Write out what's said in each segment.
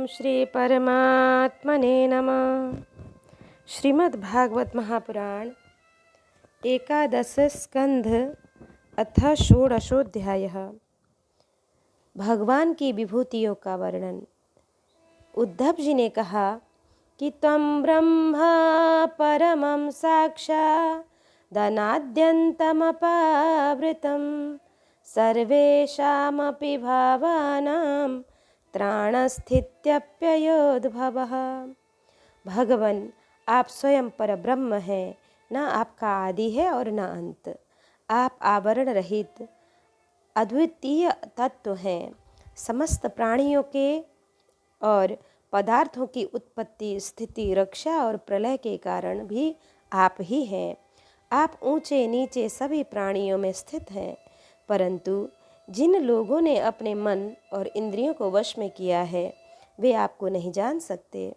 श्री परमात्मने नमः। श्रीमद्भागवत महापुराण एकादश स्कंध अथ षोडशोऽध्यायः। भगवान की विभूतियों का वर्णन। उद्धव जी ने कहा कि त्वं ब्रह्मा परमं साक्षादनाद्यन्तमपावृतं सर्वेषामपि भावानां त्राणस्थित्यप्ययोद्भवः। भगवन, आप स्वयं पर ब्रह्म हैं, न आपका आदि है और न अंत। आप आवरण रहित अद्वितीय तत्व हैं। समस्त प्राणियों के और पदार्थों की उत्पत्ति, स्थिति, रक्षा और प्रलय के कारण भी आप ही हैं। आप ऊंचे नीचे सभी प्राणियों में स्थित हैं, परंतु जिन लोगों ने अपने मन और इंद्रियों को वश में किया है वे आपको नहीं जान सकते।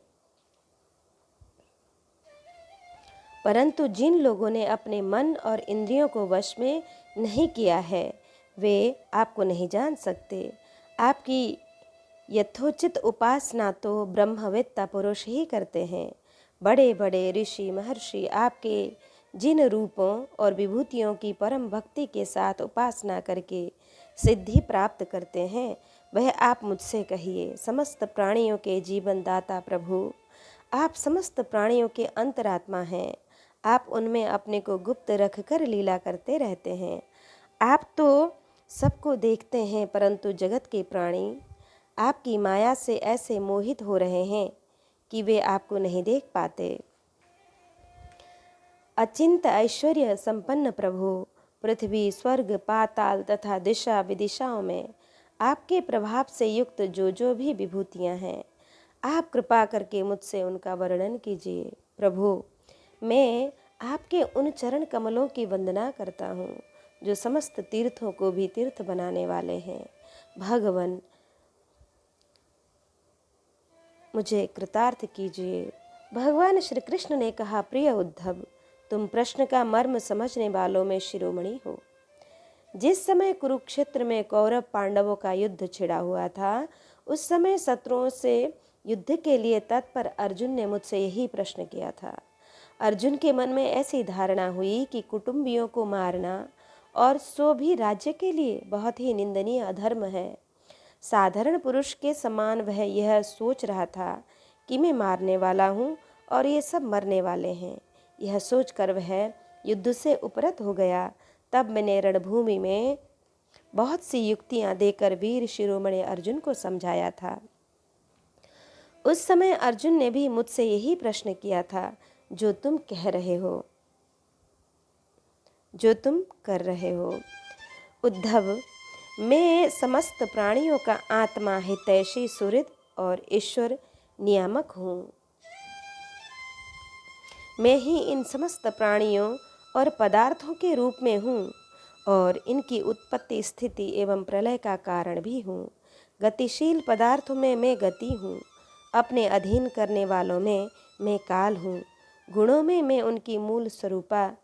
परंतु जिन लोगों ने अपने मन और इंद्रियों को वश में नहीं किया है वे आपको नहीं जान सकते। आपकी यथोचित उपासना तो ब्रह्मवेत्ता पुरुष ही करते हैं। बड़े बड़े ऋषि महर्षि आपके जिन रूपों और विभूतियों की परम भक्ति के साथ उपासना करके सिद्धि प्राप्त करते हैं, वह आप मुझसे कहिए। समस्त प्राणियों के जीवन दाता प्रभु, आप समस्त प्राणियों के अंतरात्मा हैं। आप उनमें अपने को गुप्त रख कर लीला करते रहते हैं। आप तो सबको देखते हैं, परंतु जगत के प्राणी आपकी माया से ऐसे मोहित हो रहे हैं कि वे आपको नहीं देख पाते। अचिंत ऐश्वर्य संपन्न प्रभु, पृथ्वी, स्वर्ग, पाताल तथा दिशा विदिशाओं में आपके प्रभाव से युक्त जो भी विभूतियां हैं, आप कृपा करके मुझसे उनका वर्णन कीजिए। प्रभु, मैं आपके उन चरण कमलों की वंदना करता हूँ जो समस्त तीर्थों को भी तीर्थ बनाने वाले हैं। भगवन, मुझे कृतार्थ कीजिए। भगवान श्री कृष्ण ने कहा, प्रिय उद्धव, तुम प्रश्न का मर्म समझने वालों में शिरोमणि हो। जिस समय कुरुक्षेत्र में कौरव पांडवों का युद्ध छिड़ा हुआ था, उस समय शत्रुओं से युद्ध के लिए तत्पर अर्जुन ने मुझसे यही प्रश्न किया था। अर्जुन के मन में ऐसी धारणा हुई कि कुटुंबियों को मारना और सो भी राज्य के लिए बहुत ही निंदनीय अधर्म है। साधारण पुरुष के समान वह यह सोच रहा था कि मैं मारने वाला हूँ और ये सब मरने वाले हैं। यह सोचकर वह युद्ध से उपरत हो गया। तब मैंने रणभूमि में बहुत सी युक्तियां देकर वीर शिरोमणि अर्जुन को समझाया था। उस समय अर्जुन ने भी मुझसे यही प्रश्न किया था जो तुम कह रहे हो, जो तुम कर रहे हो। उद्धव, मैं समस्त प्राणियों का आत्मा, हितैषी, सुहृद और ईश्वर नियामक हूँ। मैं ही इन समस्त प्राणियों और पदार्थों के रूप में हूँ और इनकी उत्पत्ति, स्थिति एवं प्रलय का कारण भी हूँ। गतिशील पदार्थों में मैं गति हूँ, अपने अधीन करने वालों में मैं काल हूँ, गुणों में मैं उनकी मूल स्वरूपा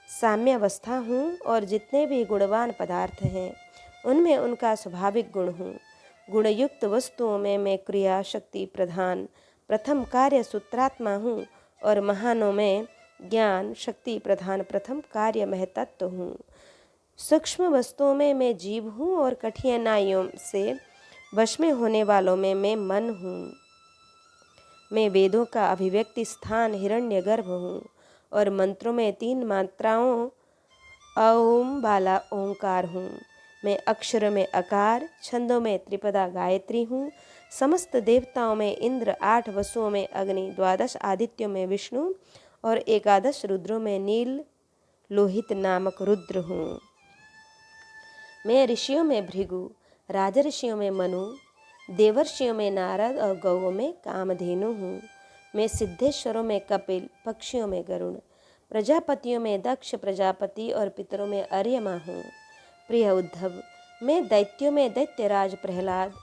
साम्यावस्था हूँ और जितने भी गुणवान पदार्थ हैं उनमें उनका स्वाभाविक गुण हूँ। गुणयुक्त वस्तुओं में मैं क्रिया शक्ति प्रधान प्रथम कार्य सूत्रात्मा हूँ और महानों में ज्ञान शक्ति प्रधान प्रथम कार्य महतत्व हूँ। सूक्ष्म वस्तुओं में मैं जीव हूँ और कठिनाइयों से वश में होने वालों में मैं मन हूँ। मैं वेदों का अभिव्यक्ति स्थान हिरण्यगर्भ हूँ और मंत्रों में 3 मात्राओं ओम वाला ओंकार हूँ। मैं अक्षर में अकार, छंदों में त्रिपदा गायत्री हूँ। समस्त देवताओं में इंद्र, 8 वसुओं में अग्नि, 12 आदित्यों में विष्णु और 11 रुद्रों में नील लोहित नामक रुद्र हूँ। मैं ऋषियों में भृगु, राजऋषियों में मनु, देवर्षियों में नारद और गौओं में कामधेनु हूँ। मैं सिद्धेश्वरों में कपिल, पक्षियों में गरुण, प्रजापतियों में दक्ष प्रजापति और पितरों में अर्यमा हूँ। प्रिय उद्धव, मैं दैत्यों में दैत्यराज प्रहलाद,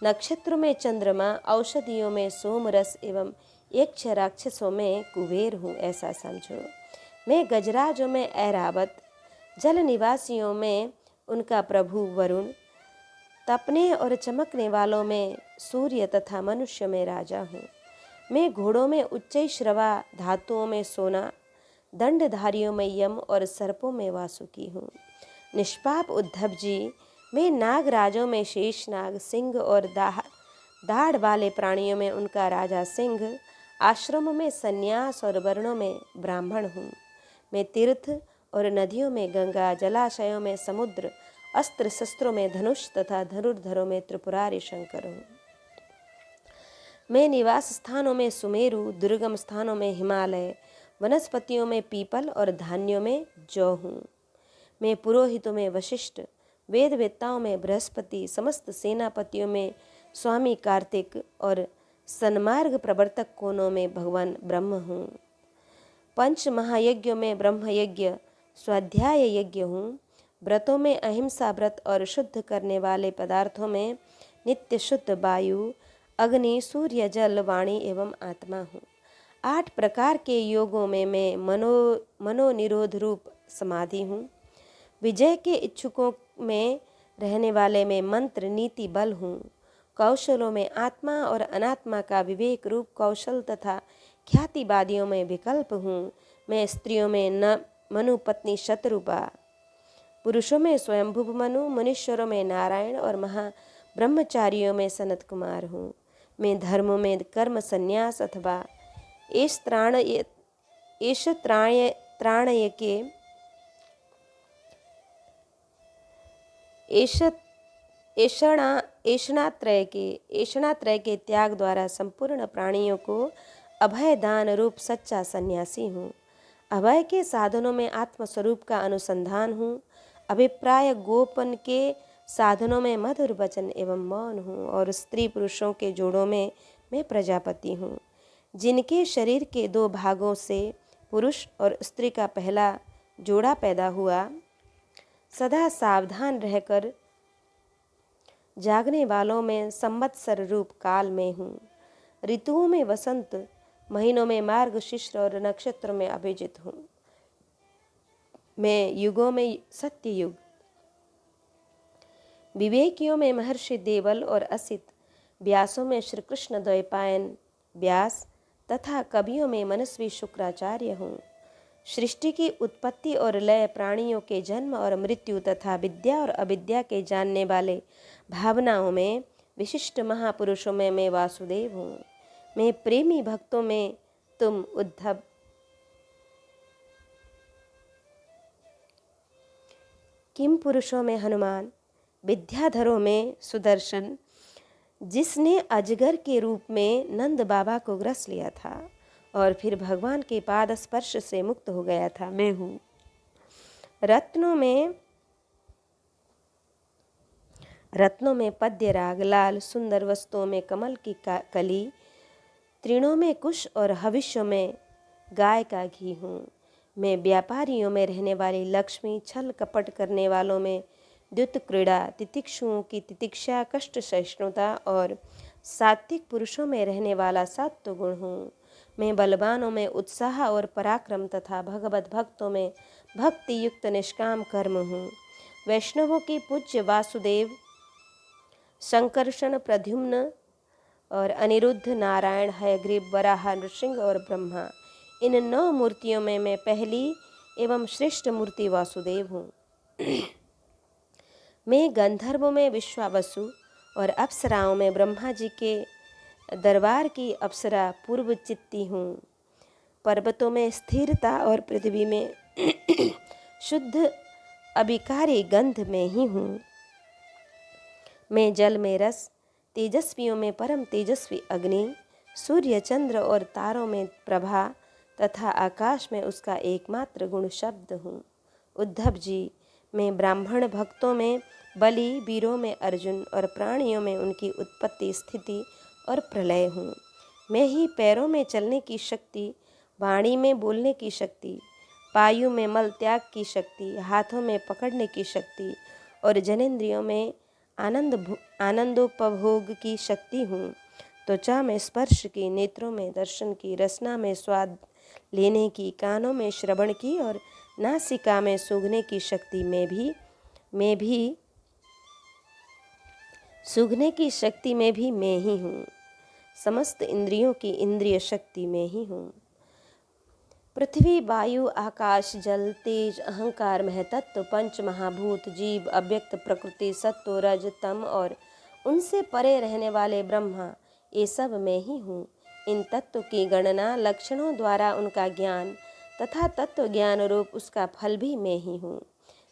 नक्षत्रों में चंद्रमा, औषधियों में सोमरस एवं यक्ष राक्षसों में कुबेर हूँ, ऐसा समझो। मैं गजराजों में ऐरावत, जल निवासियों में उनका प्रभु वरुण, तपने और चमकने वालों में सूर्य तथा मनुष्य में राजा हूँ। मैं घोड़ों में उच्चैश्रवा, धातुओं में सोना, दंडधारियों में यम और सर्पों में वासुकी हूँ। निष्पाप उद्धव जी, मैं नागराजों में शेषनाग, सिंह और दाढ़ वाले प्राणियों में उनका राजा सिंह, आश्रमों में सन्यास और वर्णों में ब्राह्मण हूँ। मैं तीर्थ और नदियों में गंगा, जलाशयों में समुद्र, अस्त्र शस्त्रों में धनुष तथा धनुर्धरों में त्रिपुरारी शंकर हूँ। मैं निवास स्थानों में सुमेरु, दुर्गम स्थानों में हिमालय, वनस्पतियों में पीपल और धान्यों में जौ हूँ। मैं पुरोहितों में वशिष्ठ, वेदवेत्ताओं में बृहस्पति, समस्त सेनापतियों में स्वामी कार्तिक और सन्मार्ग प्रवर्तक कोनों में भगवान ब्रह्म हूँ। पंच महायज्ञों में ब्रह्म यज्ञ, स्वाध्याय यज्ञ हूँ। व्रतों में अहिंसा व्रत और शुद्ध करने वाले पदार्थों में नित्य शुद्ध वायु, अग्नि, सूर्य, जल, वाणी एवं आत्मा हूँ। 8 प्रकार के योगों में मैं मनोनिरोध रूप समाधि हूँ। विजय के इच्छुकों में रहने वाले में मंत्र, नीति, बल हूँ। कौशलों में आत्मा और अनात्मा का विवेक रूप कौशल तथा ख्यातिवादियों में विकल्प हूँ। मैं स्त्रियों में न मनु पत्नी शतरूपा, पुरुषों में स्वयंभुव मनु, मनुष्यों में नारायण और महाब्रह्मचारियों में सनत कुमार हूँ। मैं धर्मों में कर्म संन्यास अथवा ऐषणात्रय के त्याग द्वारा संपूर्ण प्राणियों को अभय दान रूप सच्चा सन्यासी हूँ। अभय के साधनों में आत्मस्वरूप का अनुसंधान हूँ। अभिप्राय गोपन के साधनों में मधुर वचन एवं मौन हूँ। और स्त्री पुरुषों के जोड़ों में मैं प्रजापति हूँ। जिनके शरीर के 2 भागों से पुरुष और स्त्री का पहला जोड़ा पैदा हुआ, सदा सावधान रहकर जागने वालों में संवत्सर रूप काल में हूँ। ऋतुओं में वसंत, महीनों में मार्गशीर्ष और नक्षत्र में अभिजित हूँ। मैं युगों में सत्य युग, विवेकियों में महर्षि देवल और असित, व्यासों में श्री कृष्ण द्वैपायन व्यास तथा कवियों में मनस्वी शुक्राचार्य हूँ। सृष्टि की उत्पत्ति और लय, प्राणियों के जन्म और मृत्यु तथा विद्या और अविद्या के जानने वाले भावनाओं में विशिष्ट महापुरुषों में मैं वासुदेव हूँ। मैं प्रेमी भक्तों में तुम उद्धव, किम पुरुषों में हनुमान, विद्याधरों में सुदर्शन, जिसने अजगर के रूप में नंद बाबा को ग्रस लिया था और फिर भगवान के पाद स्पर्श से मुक्त हो गया था, मैं हूँ। रत्नों में पद्य राग, लाल सुंदर वस्तुओं में कमल की कली, तृणों में कुश और हविष्यों में गाय का घी हूँ। मैं व्यापारियों में रहने वाली लक्ष्मी, छल कपट करने वालों में द्युत क्रीड़ा, तितिक्षुओं की तितिक्षा, कष्ट सहिष्णुता और सात्विक पुरुषों में रहने वाला सत्व गुण हूँ। मैं बलवानों में उत्साह और पराक्रम तथा भगवत भक्तों में भक्ति युक्त निष्काम कर्म हूँ। वैष्णवों की पूज्य वासुदेव, संकर्षण, प्रद्युम्न और अनिरुद्ध, नारायण, हयग्रीव, वराह, नृसिंह और ब्रह्मा, इन 9 मूर्तियों में मैं पहली एवं श्रेष्ठ मूर्ति वासुदेव हूँ। मैं गंधर्वों में विश्वावसु और अप्सराओं में ब्रह्मा जी के दरबार की अप्सरा पूर्व चित्ती हूँ। पर्वतों में स्थिरता और पृथ्वी में शुद्ध अभिकारी गंध में ही हूँ। मैं जल में रस, तेजस्वियों में परम तेजस्वी अग्नि, सूर्य, चंद्र और तारों में प्रभा तथा आकाश में उसका एकमात्र गुण शब्द हूँ। उद्धव जी, मैं ब्राह्मण भक्तों में बलि, वीरों में अर्जुन और प्राणियों में उनकी उत्पत्ति, स्थिति और प्रलय हूँ। मैं ही पैरों में चलने की शक्ति, वाणी में बोलने की शक्ति, पायु में मल त्याग की शक्ति, हाथों में पकड़ने की शक्ति और जनेंद्रियों में आनंदोपभोग की शक्ति हूँ। त्वचा में स्पर्श की, नेत्रों में दर्शन की, रसना में स्वाद लेने की, कानों में श्रवण की और नासिका में सूंघने की शक्ति में भी सूंघने की शक्ति में भी मैं ही हूँ, समस्त इंद्रियों की इंद्रिय शक्ति में ही हूँ। पृथ्वी, वायु, आकाश, जल, तेज, अहंकार, महतत्व, पंच महाभूत, जीव, अव्यक्त प्रकृति, सत्व, रज, तम और उनसे परे रहने वाले ब्रह्मा, ये सब मैं ही हूँ। इन तत्व की गणना लक्षणों द्वारा उनका ज्ञान तथा तत्व ज्ञान रूप उसका फल भी मैं ही हूँ।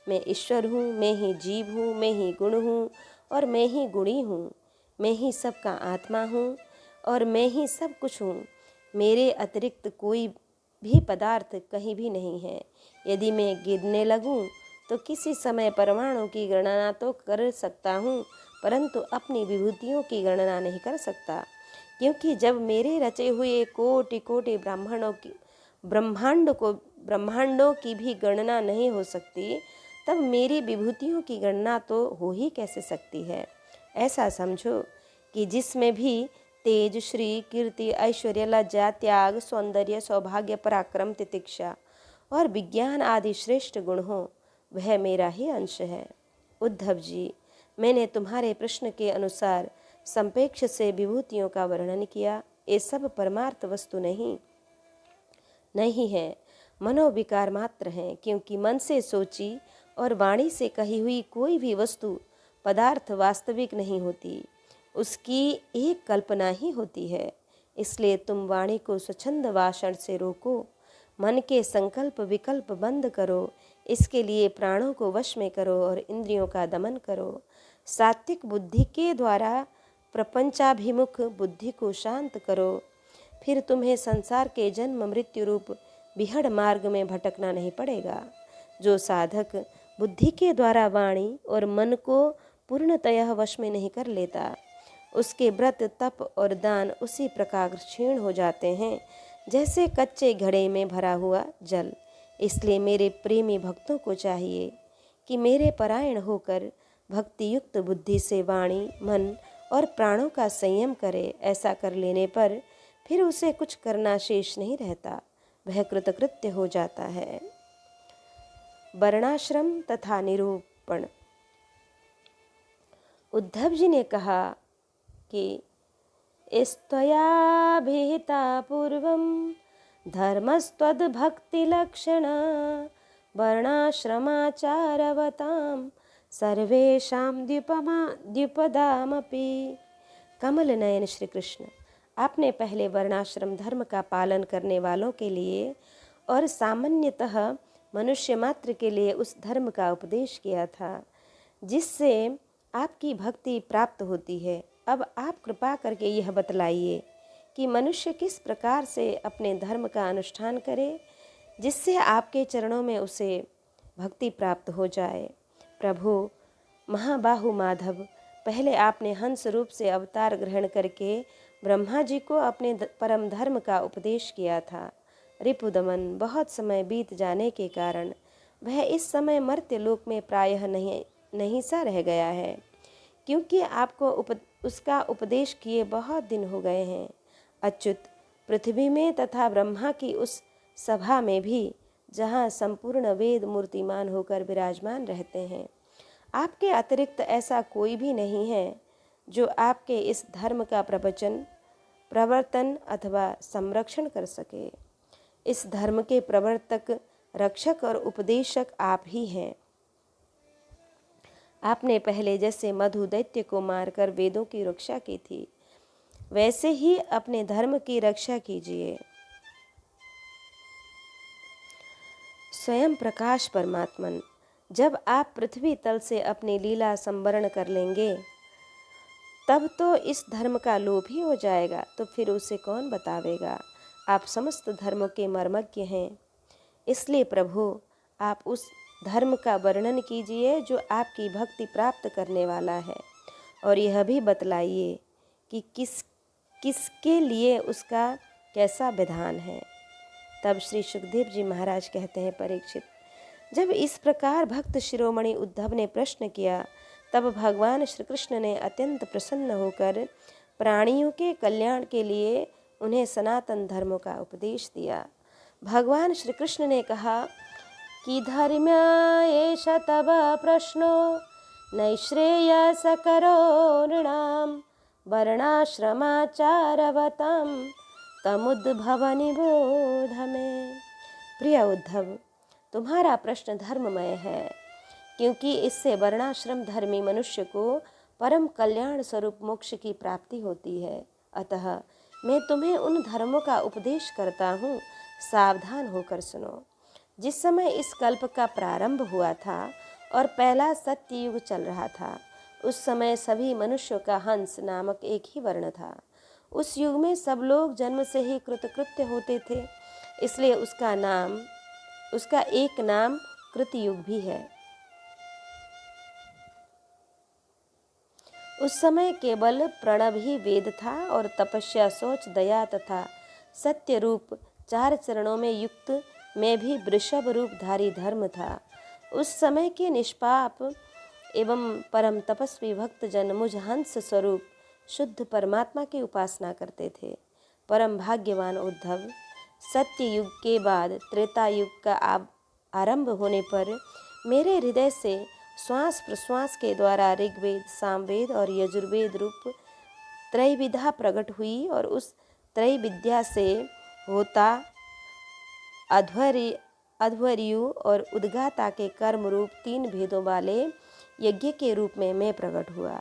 मैं ईश्वर हूँ, मैं ही जीव हूँ, मैं ही गुण हूँ और मैं ही गुणी हूँ। मैं ही सबका आत्मा हूँ और मैं ही सब कुछ हूँ। मेरे अतिरिक्त कोई भी पदार्थ कहीं भी नहीं है। यदि मैं गिनने लगूं तो किसी समय परमाणु की गणना तो कर सकता हूँ, परंतु अपनी विभूतियों की गणना नहीं कर सकता, क्योंकि जब मेरे रचे हुए कोटि कोटि ब्रह्मांडों की भी गणना नहीं हो सकती, तब मेरी विभूतियों की गणना तो हो ही कैसे सकती है। ऐसा समझो कि जिसमें भी तेज, श्री, कीर्ति, ऐश्वर्य, लज्जा, त्याग, सौंदर्य, सौभाग्य, पराक्रम, तितिक्षा और विज्ञान आदि श्रेष्ठ गुण हो, वह मेरा ही अंश है। उद्धव जी, मैंने तुम्हारे प्रश्न के अनुसार संपेक्ष से विभूतियों का वर्णन किया। ये सब परमार्थ वस्तु नहीं है, मनोविकार मात्र हैं, क्योंकि मन से सोची और वाणी से कही हुई कोई भी वस्तु पदार्थ वास्तविक नहीं होती, उसकी एक कल्पना ही होती है। इसलिए तुम वाणी को स्वच्छंद भाषण से रोको, मन के संकल्प विकल्प बंद करो, इसके लिए प्राणों को वश में करो और इंद्रियों का दमन करो। सात्विक बुद्धि के द्वारा प्रपंचाभिमुख बुद्धि को शांत करो, फिर तुम्हें संसार के जन्म मृत्यु रूप बिहड़ मार्ग में भटकना नहीं पड़ेगा। जो साधक बुद्धि के द्वारा वाणी और मन को पूर्णतः वश में नहीं कर लेता, उसके व्रत, तप और दान उसी प्रकार क्षीण हो जाते हैं जैसे कच्चे घड़े में भरा हुआ जल। इसलिए मेरे प्रेमी भक्तों को चाहिए कि मेरे परायण होकर भक्ति युक्त बुद्धि से वाणी, मन और प्राणों का संयम करे। ऐसा कर लेने पर फिर उसे कुछ करना शेष नहीं रहता, वह कृतकृत्य हो जाता है। वर्णाश्रम तथा निरूपण। उद्धव जी ने कहा कि स्त्वयाभिहिता पूर्वं धर्मस्त्वद्भक्तिलक्षणा वर्णाश्रमाचारवतां सर्वेषां द्विपदामपि। कमल नयन श्री कृष्ण, आपने पहले वर्णाश्रम धर्म का पालन करने वालों के लिए और सामान्यतः मनुष्य मात्र के लिए उस धर्म का उपदेश किया था जिससे आपकी भक्ति प्राप्त होती है। अब आप कृपा करके यह बतलाइए कि मनुष्य किस प्रकार से अपने धर्म का अनुष्ठान करे जिससे आपके चरणों में उसे भक्ति प्राप्त हो जाए। प्रभु महाबाहु माधव, पहले आपने हंस रूप से अवतार ग्रहण करके ब्रह्मा जी को अपने परम धर्म का उपदेश किया था। रिपुदमन, बहुत समय बीत जाने के कारण वह इस समय मर्त्य लोक में प्रायः नहीं सा रह गया है, क्योंकि आपको उसका उपदेश किए बहुत दिन हो गए हैं। अच्युत, पृथ्वी में तथा ब्रह्मा की उस सभा में भी जहाँ संपूर्ण वेद मूर्तिमान होकर विराजमान रहते हैं, आपके अतिरिक्त ऐसा कोई भी नहीं है जो आपके इस धर्म का प्रवर्तन अथवा संरक्षण कर सके। इस धर्म के प्रवर्तक, रक्षक और उपदेशक आप ही हैं। आपने पहले जैसे मधु दैत्य को मारकर वेदों की रक्षा की थी, वैसे ही अपने धर्म की रक्षा कीजिए। स्वयं प्रकाश परमात्मन, जब आप पृथ्वी तल से अपनी लीला संवरण कर लेंगे तब तो इस धर्म का लोप ही हो जाएगा, तो फिर उसे कौन बतावेगा। आप समस्त धर्मों के मर्मज्ञ हैं, इसलिए प्रभु आप उस धर्म का वर्णन कीजिए जो आपकी भक्ति प्राप्त करने वाला है, और यह भी बतलाइए कि किसके लिए उसका कैसा विधान है। तब श्री सुखदेव जी महाराज कहते हैं, परीक्षित, जब इस प्रकार भक्त शिरोमणि उद्धव ने प्रश्न किया, तब भगवान श्री कृष्ण ने अत्यंत प्रसन्न होकर प्राणियों के कल्याण के लिए उन्हें सनातन धर्मों का उपदेश दिया। भगवान श्री कृष्ण ने कहा कि धर्म एष तव प्रश्नो नैश्रेयसकरो नृणां वर्णाश्रमाचारवतां तमुद्भव निबोध में। प्रिय उद्धव, तुम्हारा प्रश्न धर्ममय है, क्योंकि इससे वर्णाश्रम धर्मी मनुष्य को परम कल्याण स्वरूप मोक्ष की प्राप्ति होती है। अतः मैं तुम्हें उन धर्मों का उपदेश करता हूँ, सावधान होकर सुनो। जिस समय इस कल्प का प्रारंभ हुआ था और पहला सत्य युग चल रहा था, उस समय सभी मनुष्यों का हंस नामक एक ही वर्ण था। उस युग में सब लोग जन्म से ही कृतकृत्य होते थे, इसलिए उसका एक नाम कृतयुग भी है। उस समय केवल प्रणव ही वेद था और तपस्या, सोच, दया तथा सत्य रूप 4 चरणों में युक्त में भी वृषभ रूपधारी धर्म था। उस समय के निष्पाप एवं परम तपस्वी भक्त जन मुझ हंस स्वरूप शुद्ध परमात्मा की उपासना करते थे। परम भाग्यवान उद्धव, सत्य युग के बाद त्रेता युग का आरंभ होने पर मेरे हृदय से श्वास प्रश्वास के द्वारा ऋग्वेद, सामवेद और यजुर्वेद रूप त्रैविद्या प्रकट हुई और उस त्रैविद्या से होता अध्वर्यु और उद्गाता के कर्म रूप 3 भेदों वाले यज्ञ के रूप में मैं प्रकट हुआ।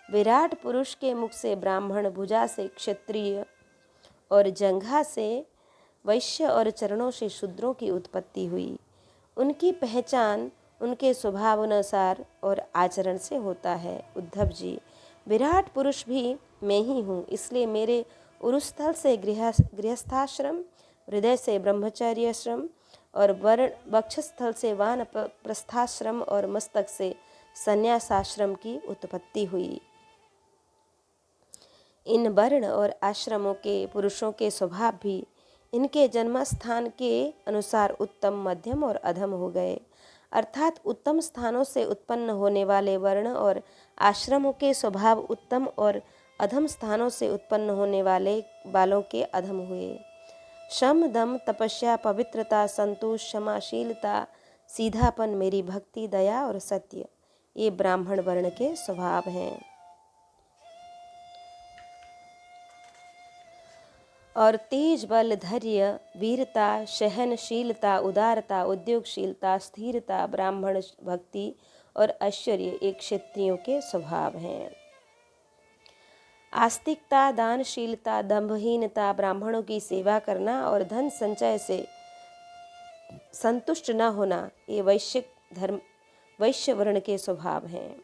विराट पुरुष के मुख से ब्राह्मण, भुजा से क्षत्रिय और जंघा से वैश्य और चरणों से शूद्रों की उत्पत्ति हुई। उनकी पहचान उनके स्वभाव अनुसार और आचरण से होता है। उद्धव जी, विराट पुरुष भी मैं ही हूँ, इसलिए मेरे उरुस्थल से गृहस्थाश्रम, हृदय से ब्रह्मचर्याश्रम और वक्षस्थल से वानप्रस्थाश्रम और मस्तक से संन्यासाश्रम की उत्पत्ति हुई। इन वर्ण और आश्रमों के पुरुषों के स्वभाव भी इनके जन्मस्थान के अनुसार उत्तम, मध्यम और अधम हो गए। अर्थात उत्तम स्थानों से उत्पन्न होने वाले वर्ण और आश्रमों के स्वभाव उत्तम और अधम स्थानों से उत्पन्न होने वालों के अधम हुए। शम, दम, तपस्या, पवित्रता, संतोष, क्षमाशीलता, सीधापन, मेरी भक्ति, दया और सत्य, ये ब्राह्मण वर्ण के स्वभाव हैं। और तेज, बल, धैर्य, वीरता, सहनशीलता, उदारता, उद्योगशीलता, स्थिरता, ब्राह्मण भक्ति और ऐश्वर्य ये क्षत्रियों के स्वभाव हैं। आस्तिकता, दानशीलता, दंभहीनता, ब्राह्मणों की सेवा करना और धन संचय से संतुष्ट न होना, ये वैश्य वर्ण के स्वभाव हैं।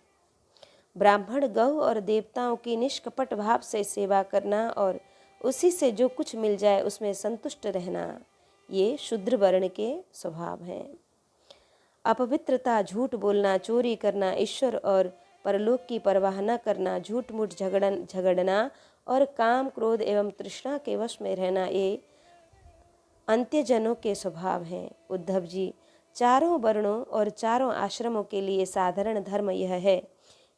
ब्राह्मण गौ और देवताओं की निष्कपट भाव से सेवा करना और उसी से जो कुछ मिल जाए उसमें संतुष्ट रहना, ये शूद्र वर्ण के स्वभाव हैं। अपवित्रता, झूठ बोलना, चोरी करना, ईश्वर और परलोक की परवाह न करना, झूठ मूठ झगड़ना और काम, क्रोध एवं तृष्णा के वश में रहना, ये अंत्यजनों के स्वभाव हैं। उद्धव जी, चारों वर्णों और चारों आश्रमों के लिए साधारण धर्म यह है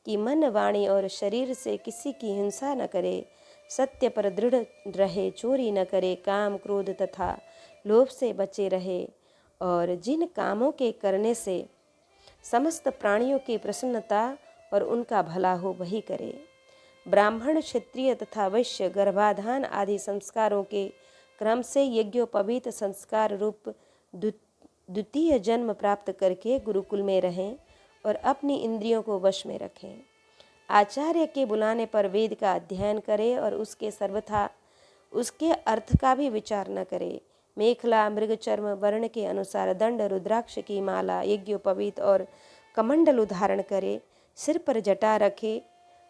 कि मन, वाणी और शरीर से किसी की हिंसा न करे, सत्य पर दृढ़ रहे, चोरी न करे, काम, क्रोध तथा लोभ से बचे रहे और जिन कामों के करने से समस्त प्राणियों की प्रसन्नता और उनका भला हो वही करे। ब्राह्मण, क्षत्रिय तथा वैश्य गर्भाधान आदि संस्कारों के क्रम से यज्ञोपवीत संस्कार रूप द्वितीय जन्म प्राप्त करके गुरुकुल में रहें और अपनी इंद्रियों को वश में रखें। आचार्य के बुलाने पर वेद का अध्ययन करे और उसके अर्थ का भी विचार न करे। मेखला, मृगचर्म वर्ण के अनुसार दंड, रुद्राक्ष की माला, यज्ञोपवीत और कमंडल धारण करे। सिर पर जटा रखे,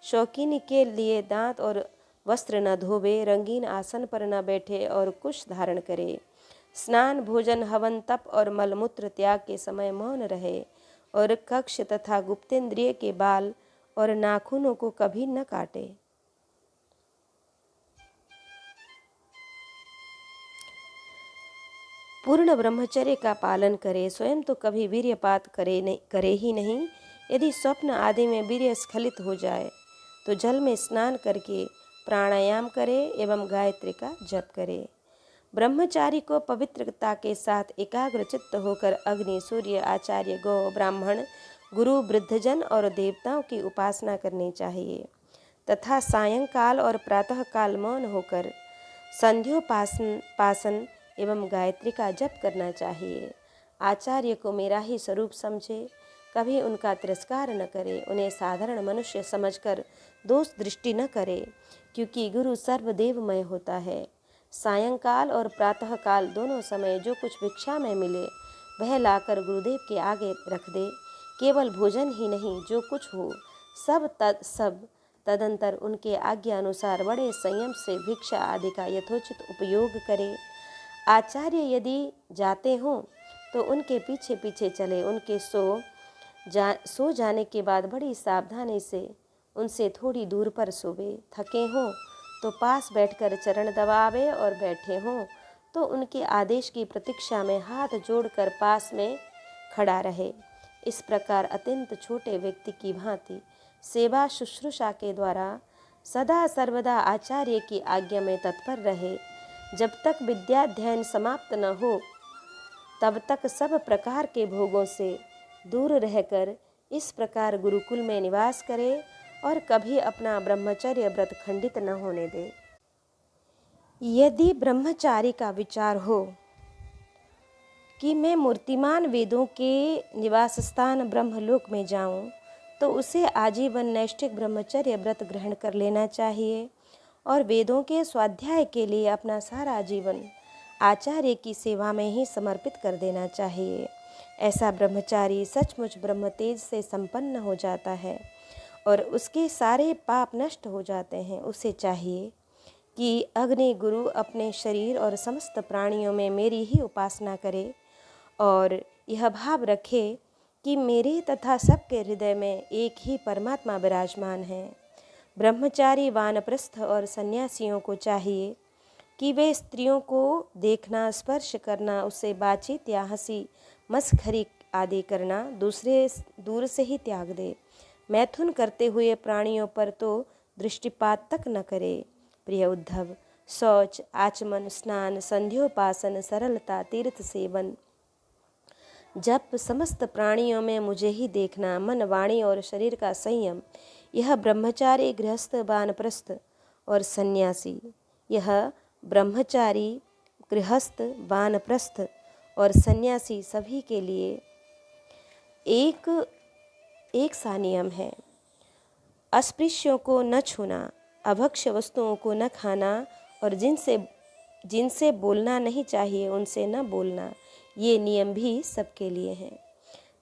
शौकीनी के लिए दांत और वस्त्र न धोवे, रंगीन आसन पर न बैठे और कुश धारण करे। स्नान, भोजन, हवन, तप और मलमूत्र त्याग के समय मौन रहे और कक्ष तथा गुप्तेंद्रिय के बाल और नाखूनों को कभी न काटे। पूर्ण ब्रह्मचर्य का पालन करे, स्वयं तो कभी वीर्यपात करे ही नहीं। यदि स्वप्न आदि में वीर्य स्खलित हो जाए तो जल में स्नान करके प्राणायाम करे एवं गायत्री का जप करे। ब्रह्मचारी को पवित्रता के साथ एकाग्र चित्त होकर अग्नि, सूर्य, आचार्य, गौ, ब्राह्मण, गुरु, वृद्धजन और देवताओं की उपासना करनी चाहिए तथा सायंकाल और प्रातःकाल मौन होकर संध्योपासन एवं गायत्री का जप करना चाहिए। आचार्य को मेरा ही स्वरूप समझे, कभी उनका तिरस्कार न करे, उन्हें साधारण मनुष्य समझकर दोष दृष्टि न करे, क्योंकि गुरु सर्वदेवमय होता है। सायंकाल और प्रातःकाल दोनों समय जो कुछ भिक्षा में मिले वह लाकर गुरुदेव के आगे रख दे। केवल भोजन ही नहीं, जो कुछ हो सब तदंतर उनके आज्ञा अनुसार बड़े संयम से भिक्षा आदि का यथोचित उपयोग करे। आचार्य यदि जाते हों तो उनके पीछे पीछे चले, उनके सो जाने के बाद बड़ी सावधानी से उनसे थोड़ी दूर पर सोवे। थके हों तो पास बैठकर चरण दबावे और बैठे हों तो उनके आदेश की प्रतीक्षा में हाथ जोड़कर पास में खड़ा रहे। इस प्रकार अत्यंत छोटे व्यक्ति की भांति सेवा शुश्रूषा के द्वारा सदा सर्वदा आचार्य की आज्ञा में तत्पर रहे। जब तक विद्याध्ययन समाप्त न हो तब तक सब प्रकार के भोगों से दूर रहकर इस प्रकार गुरुकुल में निवास करे और कभी अपना ब्रह्मचर्य व्रत खंडित न होने दे। यदि ब्रह्मचारी का विचार हो कि मैं मूर्तिमान वेदों के निवास स्थान ब्रह्मलोक में जाऊं, तो उसे आजीवन नैष्ठिक ब्रह्मचर्य व्रत ग्रहण कर लेना चाहिए और वेदों के स्वाध्याय के लिए अपना सारा जीवन आचार्य की सेवा में ही समर्पित कर देना चाहिए। ऐसा ब्रह्मचारी सचमुच ब्रह्म तेज से संपन्न हो जाता है और उसके सारे पाप नष्ट हो जाते हैं। उसे चाहिए कि अग्नि गुरु अपने शरीर और समस्त प्राणियों में मेरी ही उपासना करे और यह भाव रखे कि मेरे तथा सबके हृदय में एक ही परमात्मा विराजमान है। ब्रह्मचारी, वानप्रस्थ और सन्यासियों को चाहिए कि वे स्त्रियों को देखना, स्पर्श करना, उससे बातचीत या हंसी मस्खरी आदि करना दूर से ही त्याग दे। मैथुन करते हुए प्राणियों पर तो दृष्टिपात तक न करे। प्रिय उद्धव, शौच, आचमन, स्नान, संध्योपासन, सरलता, तीर्थ सेवन, जप, समस्त प्राणियों में मुझे ही देखना, मन, वाणी और शरीर का संयम, यह ब्रह्मचारी, गृहस्थ, वानप्रस्थ और सन्यासी, यह ब्रह्मचारी, गृहस्थ, वानप्रस्थ और सन्यासी सभी के लिए एक सा नियम है। अस्पृश्यों को न छूना, अभक्ष्य वस्तुओं को न खाना और जिनसे बोलना नहीं चाहिए उनसे न बोलना, ये नियम भी सबके लिए हैं।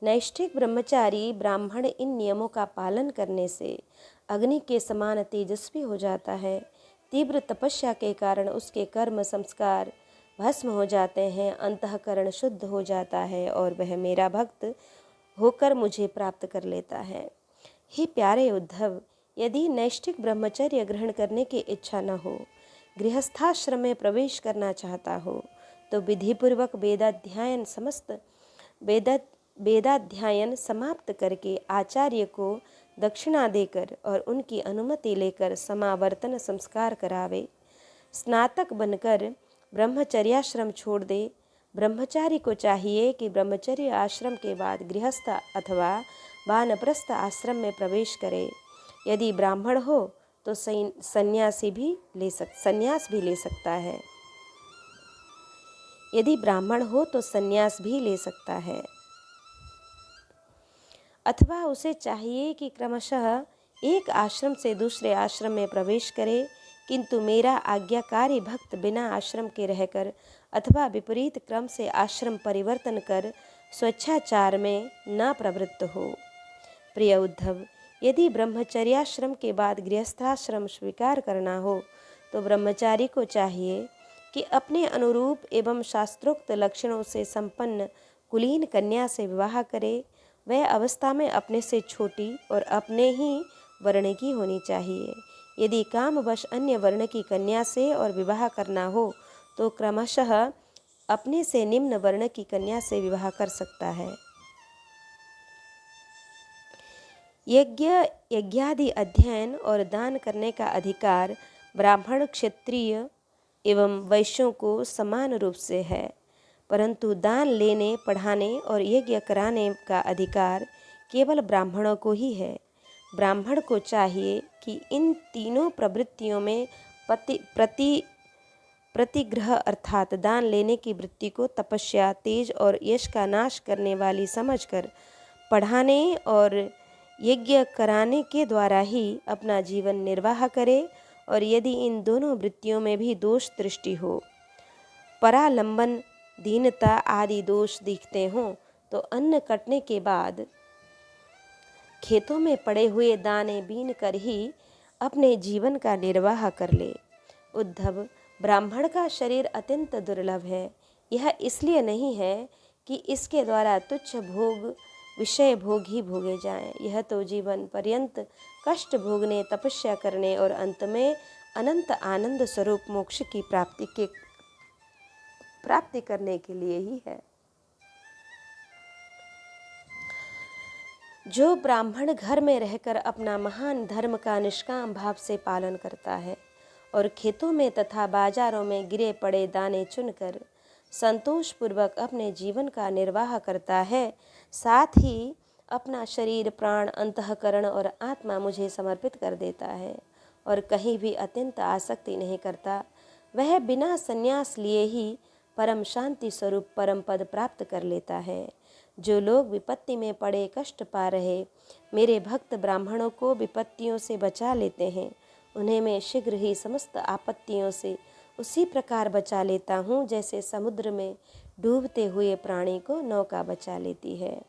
नैष्ठिक ब्रह्मचारी ब्राह्मण इन नियमों का पालन करने से अग्नि के समान तेजस्वी हो जाता है। तीव्र तपस्या के कारण उसके कर्म संस्कार भस्म हो जाते हैं, अंतःकरण शुद्ध हो जाता है और वह मेरा भक्त होकर मुझे प्राप्त कर लेता है। हे प्यारे उद्धव, यदि नैष्ठिक ब्रह्मचर्य ग्रहण करने की इच्छा न हो, गृहस्थाश्रम में प्रवेश करना चाहता हो, तो विधिपूर्वक वेदाध्यायन समाप्त करके आचार्य को दक्षिणा देकर और उनकी अनुमति लेकर समावर्तन संस्कार करावे। स्नातक बनकर ब्रह्मचर्याश्रम छोड़ दे। ब्रह्मचारी को चाहिए कि ब्रह्मचर्य आश्रम के बाद गृहस्थ अथवा वानप्रस्थ आश्रम में प्रवेश करे। यदि ब्राह्मण हो तो संन्यास भी ले सकता है। यदि ब्राह्मण हो तो संन्यास भी ले सकता है, अथवा उसे चाहिए कि क्रमशः एक आश्रम से दूसरे आश्रम में प्रवेश करे, किंतु मेरा आज्ञाकारी भक्त बिना आश्रम के रहकर अथवा विपरीत क्रम से आश्रम परिवर्तन कर स्वेच्छाचार में न प्रवृत्त हो। प्रिय उद्धव, यदि ब्रह्मचर्याश्रम के बाद गृहस्थाश्रम स्वीकार करना हो तो ब्रह्मचारी को चाहिए कि अपने अनुरूप एवं शास्त्रोक्त लक्षणों से संपन्न कुलीन कन्या से विवाह करे। वह अवस्था में अपने से छोटी और अपने ही वर्ण की होनी चाहिए। यदि कामवश अन्य वर्ण की कन्या से और विवाह करना हो तो क्रमशः अपने से निम्न वर्ण की कन्या से विवाह कर सकता है। यज्ञादि अध्ययन और दान करने का अधिकार ब्राह्मण, क्षत्रिय एवं वैश्यों को समान रूप से है, परंतु दान लेने, पढ़ाने और यज्ञ कराने का अधिकार केवल ब्राह्मणों को ही है। ब्राह्मण को चाहिए कि इन तीनों प्रवृत्तियों में प्रतिग्रह अर्थात दान लेने की वृत्ति को तपस्या, तेज और यश का नाश करने वाली समझकर पढ़ाने और यज्ञ कराने के द्वारा ही अपना जीवन निर्वाह करे। और यदि इन दोनों वृत्तियों में भी दोष दृष्टि हो, परालंबन, दीनता आदि दोष दिखते हों, तो अन्न कटने के बाद खेतों में पड़े हुए दाने बीन कर ही अपने जीवन का निर्वाह कर ले। उद्धव, ब्राह्मण का शरीर अत्यंत दुर्लभ है। यह इसलिए नहीं है कि इसके द्वारा तुच्छ भोग, विषय भोग ही भोगे जाएं। यह तो जीवन पर्यंत कष्ट भोगने, तपस्या करने और अंत में अनंत आनंद स्वरूप मोक्ष की प्राप्ति करने के लिए ही है। जो ब्राह्मण घर में रहकर अपना महान धर्म का निष्काम भाव से पालन करता है और खेतों में तथा बाजारों में गिरे पड़े दाने चुनकर संतोषपूर्वक अपने जीवन का निर्वाह करता है, साथ ही अपना शरीर, प्राण, अंतःकरण और आत्मा मुझे समर्पित कर देता है और कहीं भी अत्यंत आसक्ति नहीं करता, वह बिना संन्यास लिए ही परम शांति स्वरूप परम पद प्राप्त कर लेता है। जो लोग विपत्ति में पड़े कष्ट पा रहे मेरे भक्त ब्राह्मणों को विपत्तियों से बचा लेते हैं, उन्हें मैं शीघ्र ही समस्त आपत्तियों से उसी प्रकार बचा लेता हूँ जैसे समुद्र में डूबते हुए प्राणी को नौका बचा लेती है।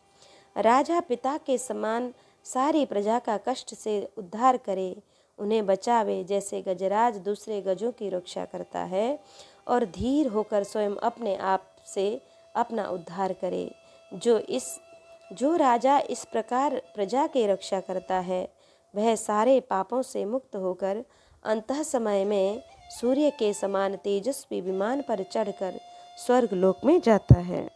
राजा पिता के समान सारी प्रजा का कष्ट से उद्धार करे, उन्हें बचावे, जैसे गजराज दूसरे गजों की रक्षा करता है और धीर होकर स्वयं अपने आप से अपना उद्धार करे। जो राजा इस प्रकार प्रजा की रक्षा करता है, वह सारे पापों से मुक्त होकर अंतः समय में सूर्य के समान तेजस्वी विमान पर चढ़कर स्वर्ग लोक में जाता है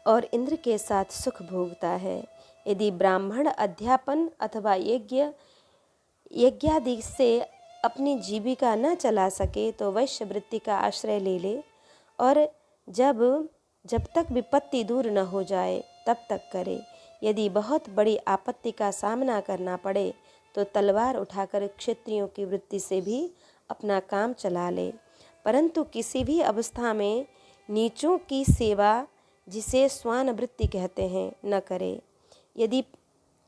और इंद्र के साथ सुख भोगता है। यदि ब्राह्मण अध्यापन अथवा यज्ञादि से अपनी जीविका न चला सके तो वैश्य वृत्ति का आश्रय ले ले और जब तक विपत्ति दूर न हो जाए तब तक करे। यदि बहुत बड़ी आपत्ति का सामना करना पड़े तो तलवार उठाकर क्षत्रियों की वृत्ति से भी अपना काम चला ले, परंतु किसी भी अवस्था में नीचों की सेवा, जिसे स्वान वृत्ति कहते हैं, न करे।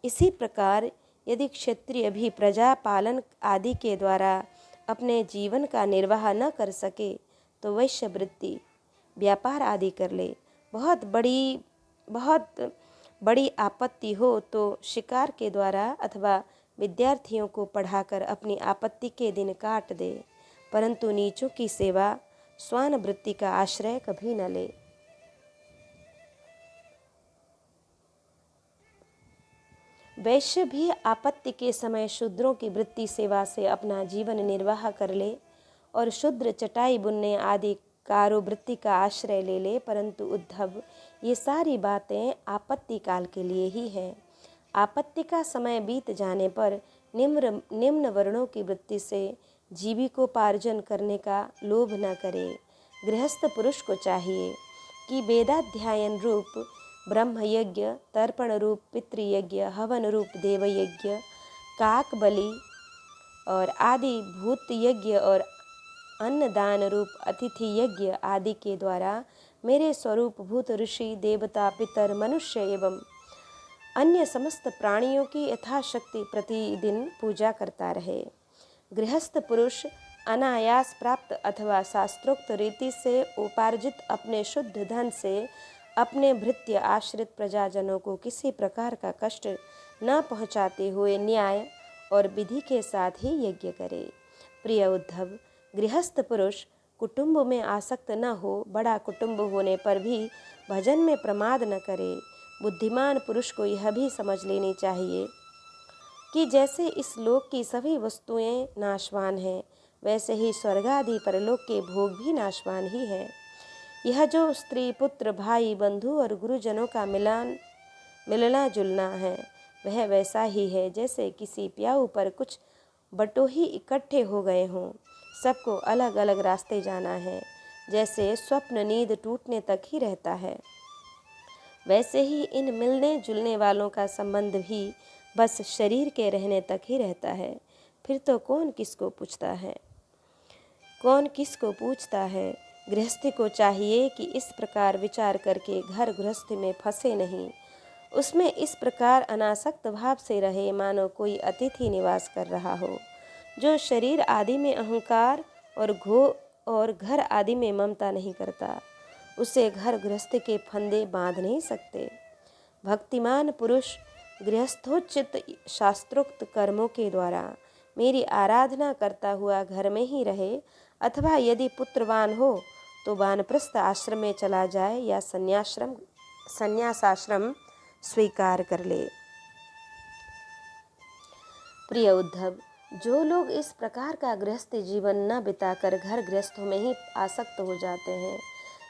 इसी प्रकार यदि क्षत्रिय भी प्रजा पालन आदि के द्वारा अपने जीवन का निर्वाह न कर सके तो वैश्य वृत्ति, व्यापार आदि कर ले। बहुत बड़ी आपत्ति हो तो शिकार के द्वारा अथवा विद्यार्थियों को पढ़ाकर अपनी आपत्ति के दिन काट दे, परंतु नीचों की सेवा, स्वान वृत्ति का आश्रय कभी न ले। वैश्य भी आपत्ति के समय शूद्रों की वृत्ति सेवा से अपना जीवन निर्वाह कर ले और शूद्र चटाई बुनने आदि कारो वृत्ति का आश्रय ले ले, परंतु उद्धव, ये सारी बातें आपत्ति काल के लिए ही है। आपत्ति का समय बीत जाने पर निम्न वर्णों की वृत्ति से जीविकोपार्जन करने का लोभ न करे। गृहस्थ पुरुष को चाहिए कि वेदाध्यायन रूप ब्रह्म यज्ञ, तर्पण रूप पितृयज्ञ, हवन रूप देवयज्ञ, काक बलि और आदि भूत यज्ञ और अन्नदान रूप अतिथि यज्ञ आदि के द्वारा मेरे स्वरूप भूत, ऋषि, देवता, पितर, मनुष्य एवं अन्य समस्त प्राणियों की यथाशक्ति प्रतिदिन पूजा करता रहे। गृहस्थ पुरुष अनायास प्राप्त अथवा शास्त्रोक्त रीति से उपार्जित अपने शुद्ध धन से अपने भृत्य आश्रित प्रजाजनों को किसी प्रकार का कष्ट न पहुँचाते हुए न्याय और विधि के साथ ही यज्ञ करे। प्रिय उद्धव, गृहस्थ पुरुष कुटुंब में आसक्त न हो, बड़ा कुटुंब होने पर भी भजन में प्रमाद न करे। बुद्धिमान पुरुष को यह भी समझ लेनी चाहिए कि जैसे इस लोक की सभी वस्तुएं नाशवान हैं, वैसे ही स्वर्गादि परलोक के भोग भी नाशवान ही है। यह जो स्त्री, पुत्र, भाई, बंधु और गुरुजनों का मिलना जुलना है, वह वैसा ही है जैसे किसी प्याऊ पर कुछ बटोही इकट्ठे हो गए हों। सबको अलग अलग रास्ते जाना है, जैसे स्वप्न नींद टूटने तक ही रहता है। वैसे ही इन मिलने जुलने वालों का संबंध भी बस शरीर के रहने तक ही रहता है। फिर तो कौन किसको पूछता है, कौन किसको पूछता है। गृहस्थी को चाहिए कि इस प्रकार विचार करके घर गृहस्थी में फंसे नहीं, उसमें इस प्रकार अनासक्त भाव से रहे मानो कोई अतिथि निवास कर रहा हो, जो शरीर आदि में अहंकार और घर आदि में ममता नहीं करता, उसे घर गृहस्थी के फंदे बांध नहीं सकते। भक्तिमान पुरुष गृहस्थोचित शास्त्रोक्त कर्मों के द्वारा मेरी आराधना करता हुआ घर में ही रहे, अथवा यदि पुत्रवान हो तो वानप्रस्थ आश्रम में चला जाए या संन्यासाश्रम स्वीकार कर ले। प्रिय उद्धव, जो लोग इस प्रकार का गृहस्थ जीवन न बिताकर घर गृहस्थों में ही आसक्त हो जाते हैं,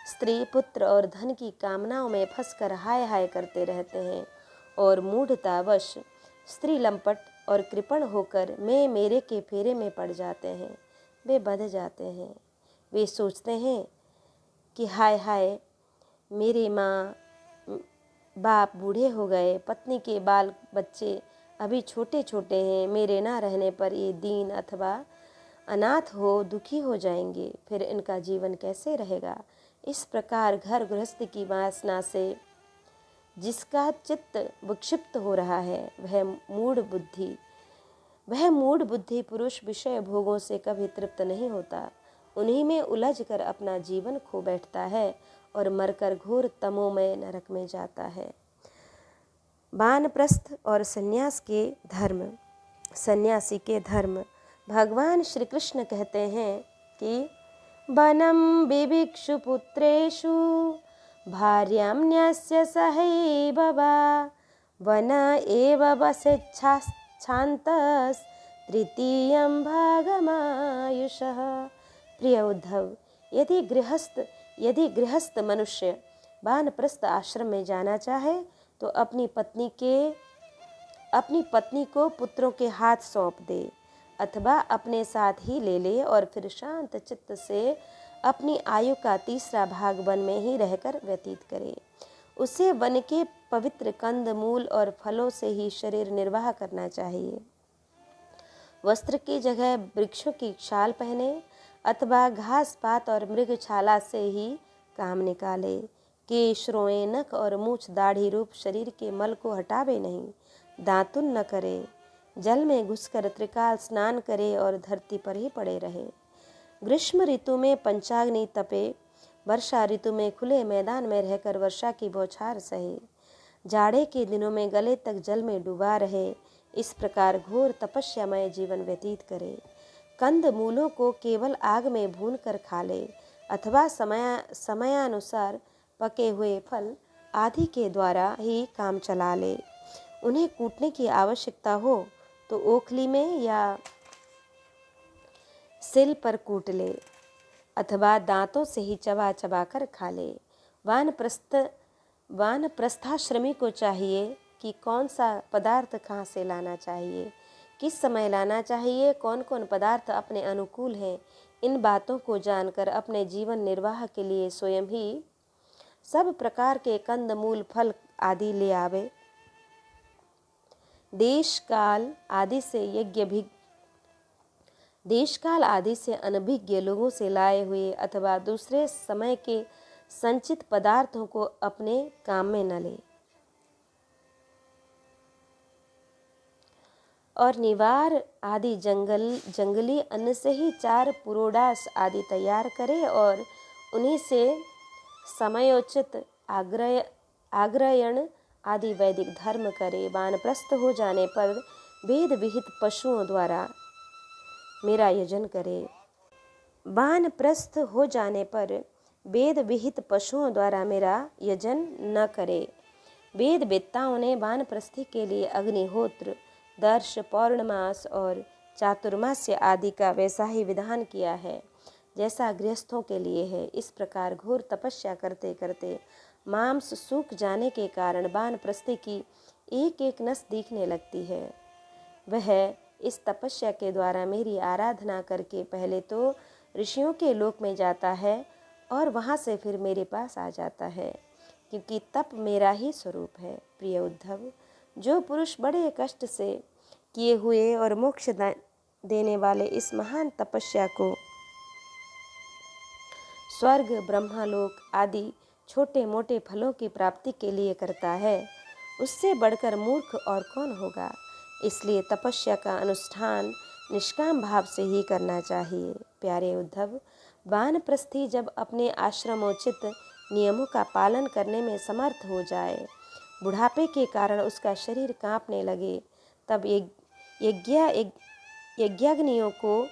स्त्री पुत्र और धन की कामनाओं में फंसकर हाय हाय करते रहते हैं और मूढ़तावश स्त्री लंपट और कृपण होकर मैं मेरे के फेरे में पड़ जाते हैं, वे बंध जाते हैं। वे सोचते हैं कि हाय हाय, मेरे माँ बाप बूढ़े हो गए, पत्नी के बाल बच्चे अभी छोटे छोटे हैं, मेरे ना रहने पर ये दीन अथवा अनाथ हो दुखी हो जाएंगे, फिर इनका जीवन कैसे रहेगा। इस प्रकार घर गृहस्थी की वासना से जिसका चित्त विक्षिप्त हो रहा है, वह मूढ़ बुद्धि पुरुष विषय भोगों से कभी तृप्त नहीं होता, उन्हीं में उलझ कर अपना जीवन खो बैठता है और मरकर घोर तमोमय नरक में जाता है। वानप्रस्थ और सन्यासी के धर्म भगवान श्री कृष्ण कहते हैं कि वनम विविक्षु पुत्रेषु भार्यां न्यस्य सहैव वा वन एव वसेच्छान्तस् तृतीयं भागमायुषः। प्रिय उद्धव, यदि गृहस्थ मनुष्य वानप्रस्थ आश्रम में जाना चाहे तो अपनी पत्नी को पुत्रों के हाथ सौंप दे, अथवा अपने साथ ही ले ले और फिर शांत चित्त से अपनी आयु का तीसरा भाग वन में ही रहकर व्यतीत करे। उसे वन के पवित्र कंद मूल और फलों से ही शरीर निर्वाह करना चाहिए। वस्त्र की जगह वृक्षों की छाल पहने अथवा घास पात और मृग छाला से ही काम निकाले। केश, रोएं, नख और मूछ दाढ़ी रूप शरीर के मल को हटावे नहीं, दातुन न करे, जल में घुसकर त्रिकाल स्नान करे और धरती पर ही पड़े रहे। ग्रीष्म ऋतु में पंचाग्नि तपे, वर्षा ऋतु में खुले मैदान में रहकर वर्षा की बौछार सहे, जाड़े के दिनों में गले तक जल में डूबा रहे। इस प्रकार घोर तपस्यामय जीवन व्यतीत करे। कंद मूलों को केवल आग में भून कर खा ले, अथवा समयानुसार पके हुए फल आदि के द्वारा ही काम चला ले। उन्हें कूटने की आवश्यकता हो तो ओखली में या सिल पर कूट ले, अथवा दांतों से ही चबा चबा कर खा ले। वानप्रस्थाश्रमी को चाहिए कि कौन सा पदार्थ कहाँ से लाना चाहिए, किस समय लाना चाहिए, कौन कौन पदार्थ अपने अनुकूल हैं, इन बातों को जानकर अपने जीवन निर्वाह के लिए स्वयं ही सब प्रकार के कंद मूल फल आदि ले आवे। देश काल आदि से अनभिज्ञ लोगों से लाए हुए अथवा दूसरे समय के संचित पदार्थों को अपने काम में न ले, और निवार आदि जंगली अन्न से ही 4 पुरोडास आदि तैयार करे और उन्हीं से समयोचित आग्रयण आदि वैदिक धर्म करे। वानप्रस्थ हो जाने पर वेद विहित पशुओं द्वारा मेरा यजन करे। वानप्रस्थ हो जाने पर वेद विहित पशुओं द्वारा मेरा यजन न करे। वेद वेत्ताओं ने वानप्रस्थी के लिए अग्निहोत्र, दर्श, पौर्णमास और चातुर्मास्य आदि का वैसा ही विधान किया है जैसा गृहस्थों के लिए है। इस प्रकार घोर तपस्या करते करते मांस सूख जाने के कारण वानप्रस्थी की एक एक नस दिखने लगती है। वह इस तपस्या के द्वारा मेरी आराधना करके पहले तो ऋषियों के लोक में जाता है और वहाँ से फिर मेरे पास आ जाता है। क्योंकि तप मेरा ही स्वरूप है। प्रिय उद्धव, जो पुरुष बड़े कष्ट से किए हुए और मोक्ष देने वाले इस महान तपस्या को स्वर्ग, ब्रह्मलोक आदि छोटे मोटे फलों की प्राप्ति के लिए करता है, उससे बढ़कर मूर्ख और कौन होगा। इसलिए तपस्या का अनुष्ठान निष्काम भाव से ही करना चाहिए। प्यारे उद्धव, वानप्रस्थी जब अपने आश्रमोचित नियमों का पालन करने में समर्थ हो जाए, बुढ़ापे के कारण उसका शरीर कांपने लगे, तब यज्ञाग्नियों को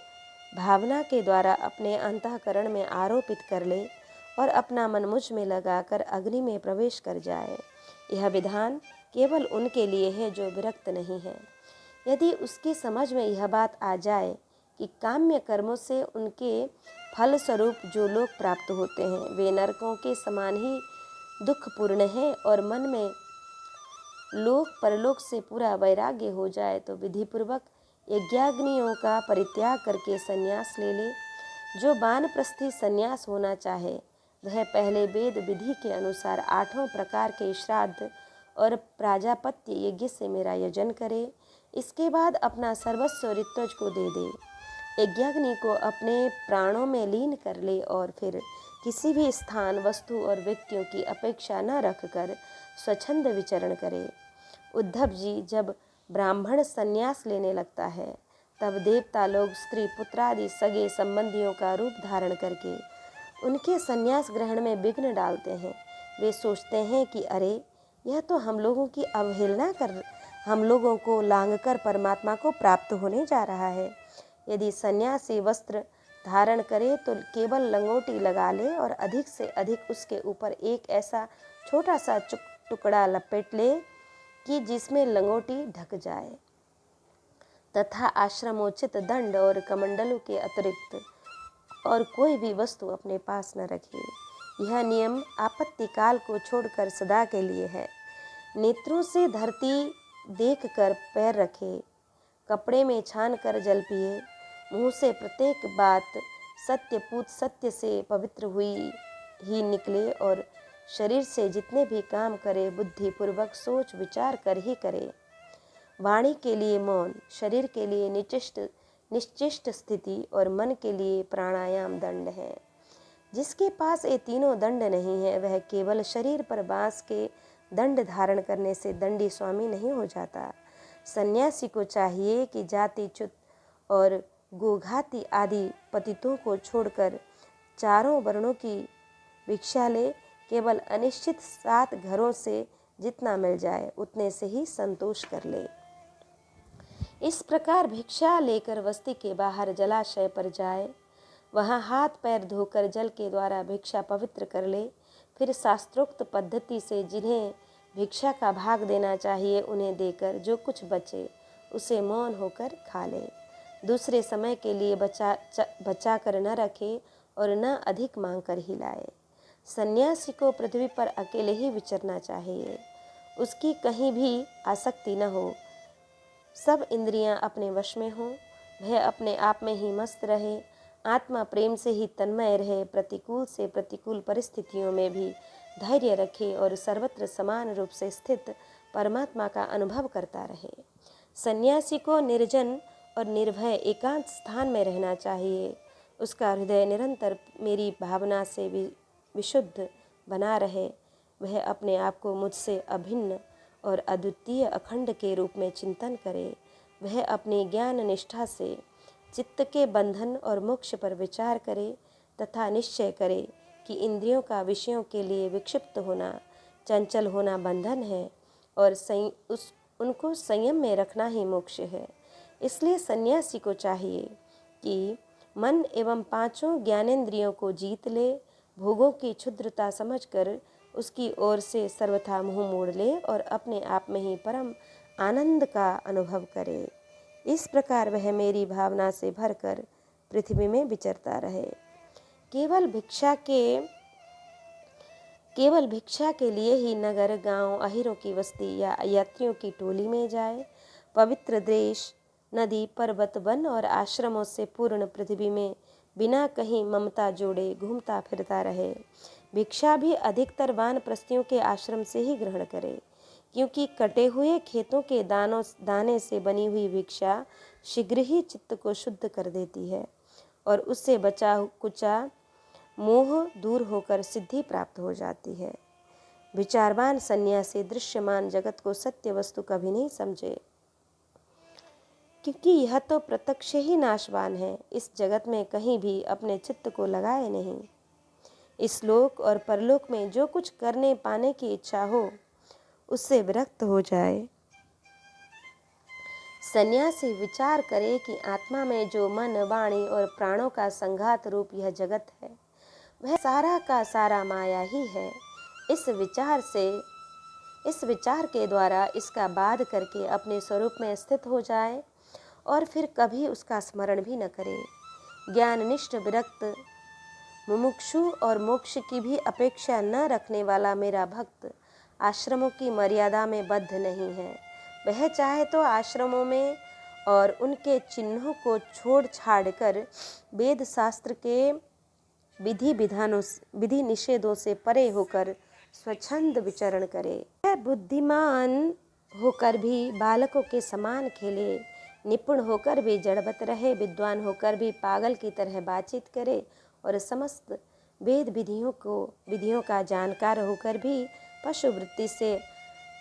भावना के द्वारा अपने अंतःकरण में आरोपित कर ले और अपना मन मुझ में लगाकर अग्नि में प्रवेश कर जाए। यह विधान केवल उनके लिए है जो विरक्त नहीं है। यदि उसकी समझ में यह बात आ जाए कि काम्य कर्मों से उनके फल स्वरूप जो लोग प्राप्त होते हैं वे नरकों के समान ही दुखपूर्ण हैं और मन में लोक परलोक से पूरा वैराग्य हो जाए, तो विधिपूर्वक यज्ञाग्नियों का परित्याग करके संन्यास ले ले। जो वानप्रस्थी संन्यास होना चाहे वह पहले वेद विधि के अनुसार 8 प्रकार के श्राद्ध और प्राजापत्य यज्ञ से मेरा यजन करे। इसके बाद अपना सर्वस्व ऋत्विज को दे दे, यज्ञाग्नि को अपने प्राणों में लीन कर ले और फिर किसी भी स्थान, वस्तु और व्यक्तियों की अपेक्षा न रखकर स्वच्छंद विचरण करे। उद्धव जी, जब ब्राह्मण संन्यास लेने लगता है तब देवता लोग स्त्री पुत्रादि सगे संबंधियों का रूप धारण करके उनके संन्यास ग्रहण में विघ्न डालते हैं। वे सोचते हैं कि अरे, यह तो हम लोगों की अवहेलना कर हम लोगों को लांघकर परमात्मा को प्राप्त होने जा रहा है। यदि सन्यासी वस्त्र धारण करे तो केवल लंगोटी लगा ले और अधिक से अधिक उसके ऊपर एक ऐसा छोटा सा टुकड़ा लपेट ले कि जिसमें लंगोटी ढक जाए, तथा आश्रमोचित दंड और कमंडलों के अतिरिक्त और कोई भी वस्तु अपने पास न रखे। यह नियम आपत्ति काल को छोड़कर सदा के लिए है। नेत्रों से धरती देखकर पैर रखे, कपड़े में छान कर जल पिए, मुँह से प्रत्येक बात सत्यपूत सत्य से पवित्र हुई ही निकले और शरीर से जितने भी काम करे बुद्धिपूर्वक सोच विचार कर ही करे। वाणी के लिए मौन, शरीर के लिए निश्चिष्ट स्थिति और मन के लिए प्राणायाम दंड है। जिसके पास ये तीनों दंड नहीं है वह केवल शरीर पर बांस के दंड धारण करने से दंडी स्वामी नहीं हो जाता। सन्यासी को चाहिए कि जातिच्युत और गोघाती आदि पतितों को छोड़कर चारों वर्णों की भिक्षा ले, केवल अनिश्चित 7 घरों से जितना मिल जाए उतने से ही संतोष कर ले। इस प्रकार भिक्षा लेकर बस्ती के बाहर जलाशय पर जाए, वहाँ हाथ पैर धोकर जल के द्वारा भिक्षा पवित्र कर ले, फिर शास्त्रोक्त पद्धति से जिन्हें भिक्षा का भाग देना चाहिए उन्हें देकर जो कुछ बचे उसे मौन होकर खा ले। दूसरे समय के लिए बचा कर न रखे और न अधिक मांग कर ही लाए। सन्यासी को पृथ्वी पर अकेले ही विचरना चाहिए, उसकी कहीं भी आसक्ति न हो, सब इंद्रियां अपने वश में हों, वह अपने आप में ही मस्त रहे, आत्मा प्रेम से ही तन्मय रहे, प्रतिकूल से प्रतिकूल परिस्थितियों में भी धैर्य रखे और सर्वत्र समान रूप से स्थित परमात्मा का अनुभव करता रहे। सन्यासी को निर्जन और निर्भय एकांत स्थान में रहना चाहिए। उसका हृदय निरंतर मेरी भावना से विशुद्ध बना रहे, वह अपने आप को मुझसे अभिन्न और अद्वितीय अखंड के रूप में चिंतन करे। वह अपनी ज्ञान निष्ठा से चित्त के बंधन और मोक्ष पर विचार करे तथा निश्चय करे कि इंद्रियों का विषयों के लिए विक्षिप्त होना, चंचल होना बंधन है और उनको संयम में रखना ही मोक्ष है। इसलिए सन्यासी को चाहिए कि मन एवं 5 ज्ञानेंद्रियों को जीत ले, भोगों की क्षुद्रता समझकर उसकी ओर से सर्वथा मुँह मोड़ ले और अपने आप में ही परम आनंद का अनुभव करे। इस प्रकार वह मेरी भावना से भरकर पृथ्वी में विचरता रहे। केवल भिक्षा के लिए ही नगर, गांव, अहिरों की बस्ती या यात्रियों की टोली में जाए। पवित्र देश, नदी, पर्वत, वन और आश्रमों से पूर्ण पृथ्वी में बिना कहीं ममता जोड़े घूमता फिरता रहे। भिक्षा भी अधिकतर वानप्रस्थियों के आश्रम से ही ग्रहण करे, क्योंकि कटे हुए खेतों के दाने से बनी हुई भिक्षा शीघ्र ही चित्त को शुद्ध कर देती है और उससे बचा कुचा मोह दूर होकर सिद्धि प्राप्त हो जाती है। विचारवान सन्यासी दृश्यमान जगत को सत्य वस्तु कभी नहीं समझे, क्योंकि यह तो प्रत्यक्ष ही नाशवान है। इस जगत में कहीं भी अपने चित्त को लगाए नहीं। इस लोक और परलोक में जो कुछ करने पाने की इच्छा हो उससे विरक्त हो जाए। सन्यासी विचार करे कि आत्मा में जो मन, वाणी और प्राणों का संघात रूप यह जगत है, वह सारा का सारा माया ही है। इस विचार के द्वारा इसका बाध करके अपने स्वरूप में स्थित हो जाए और फिर कभी उसका स्मरण भी न करे। ज्ञाननिष्ठ, विरक्त, मुमुक्षु और मोक्ष की भी अपेक्षा न रखने वाला मेरा भक्त आश्रमों की मर्यादा में बद्ध नहीं है। वह चाहे तो आश्रमों में और उनके चिन्हों को छोड़ छाड़ कर वेद शास्त्र के विधि निषेधों से परे होकर स्वच्छंद विचरण करे। वह बुद्धिमान होकर भी बालकों के समान खेले, निपुण होकर भी जड़वत रहे, विद्वान होकर भी पागल की तरह बातचीत करे और समस्त वेद विधियों का जानकार होकर भी पशु वृत्ति से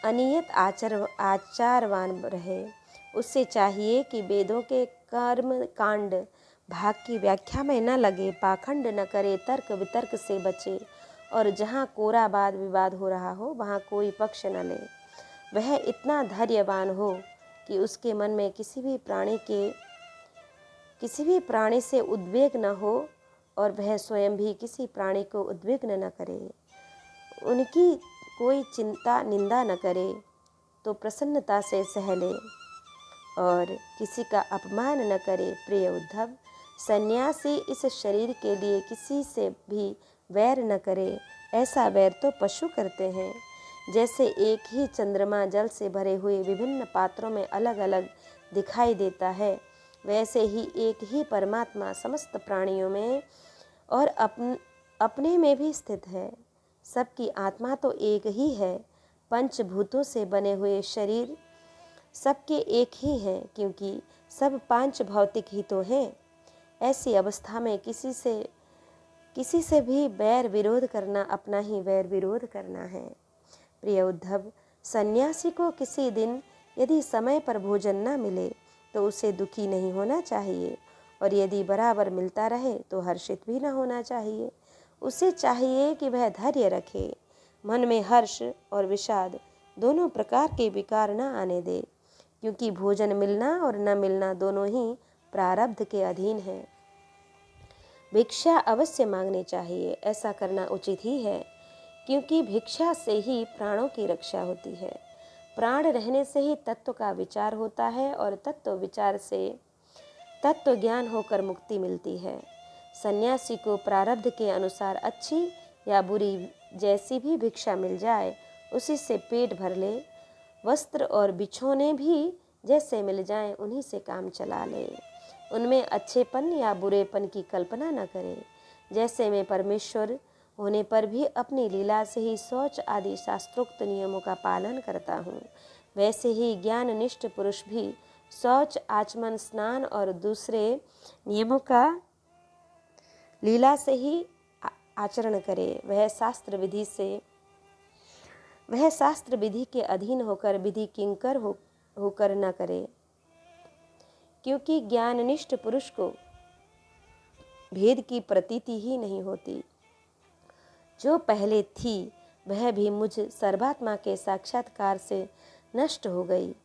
अनियत आचारवान रहे। उससे चाहिए कि वेदों के कर्म कांड भाग की व्याख्या में न लगे, पाखंड न करे, तर्क वितर्क से बचे और जहाँ कोरा वाद विवाद हो रहा हो वहाँ कोई पक्ष न ले। वह इतना धैर्यवान हो कि उसके मन में किसी भी प्राणी से उद्वेग न हो और वह स्वयं भी किसी प्राणी को उद्विग्न न करे। उनकी कोई चिंता निंदा न करे तो प्रसन्नता से सह ले और किसी का अपमान न करे। प्रिय उद्धव, सन्यासी इस शरीर के लिए किसी से भी वैर न करे। ऐसा वैर तो पशु करते हैं। जैसे एक ही चंद्रमा जल से भरे हुए विभिन्न पात्रों में अलग अलग दिखाई देता है, वैसे ही एक ही परमात्मा समस्त प्राणियों में और अपने में भी स्थित है। सबकी आत्मा तो एक ही है। पंचभूतों से बने हुए शरीर सबके एक ही हैं, क्योंकि सब पांच भौतिक ही तो हैं। ऐसी अवस्था में किसी से भी वैर विरोध करना अपना ही वैर विरोध करना है। प्रिय उद्धव, सन्यासी को किसी दिन यदि समय पर भोजन न मिले तो उसे दुखी नहीं होना चाहिए और यदि बराबर मिलता रहे तो हर्षित भी न होना चाहिए। उसे चाहिए कि वह धैर्य रखे, मन में हर्ष और विषाद दोनों प्रकार के विकार न आने दे, क्योंकि भोजन मिलना और न मिलना दोनों ही प्रारब्ध के अधीन है। भिक्षा अवश्य मांगनी चाहिए, ऐसा करना उचित ही है, क्योंकि भिक्षा से ही प्राणों की रक्षा होती है। प्राण रहने से ही तत्व का विचार होता है और तत्व विचार से तत्व ज्ञान होकर मुक्ति मिलती है। सन्यासी को प्रारब्ध के अनुसार अच्छी या बुरी जैसी भी भिक्षा मिल जाए उसी से पेट भर ले। वस्त्र और बिछौने भी जैसे मिल जाएं उन्हीं से काम चला ले। उनमें अच्छेपन या बुरेपन की कल्पना न करे। जैसे मैं परमेश्वर होने पर भी अपनी लीला से ही शौच आदि शास्त्रोक्त नियमों का पालन करता हूँ, वैसे ही ज्ञाननिष्ठ पुरुष भी शौच, आचमन, स्नान और दूसरे नियमों का लीला से ही आचरण करे। वह शास्त्र विधि के अधीन होकर विधि किंकर होकर न करे, क्योंकि ज्ञाननिष्ठ पुरुष को भेद की प्रतीति ही नहीं होती। जो पहले थी वह भी मुझ सर्वात्मा के साक्षात्कार से नष्ट हो गई।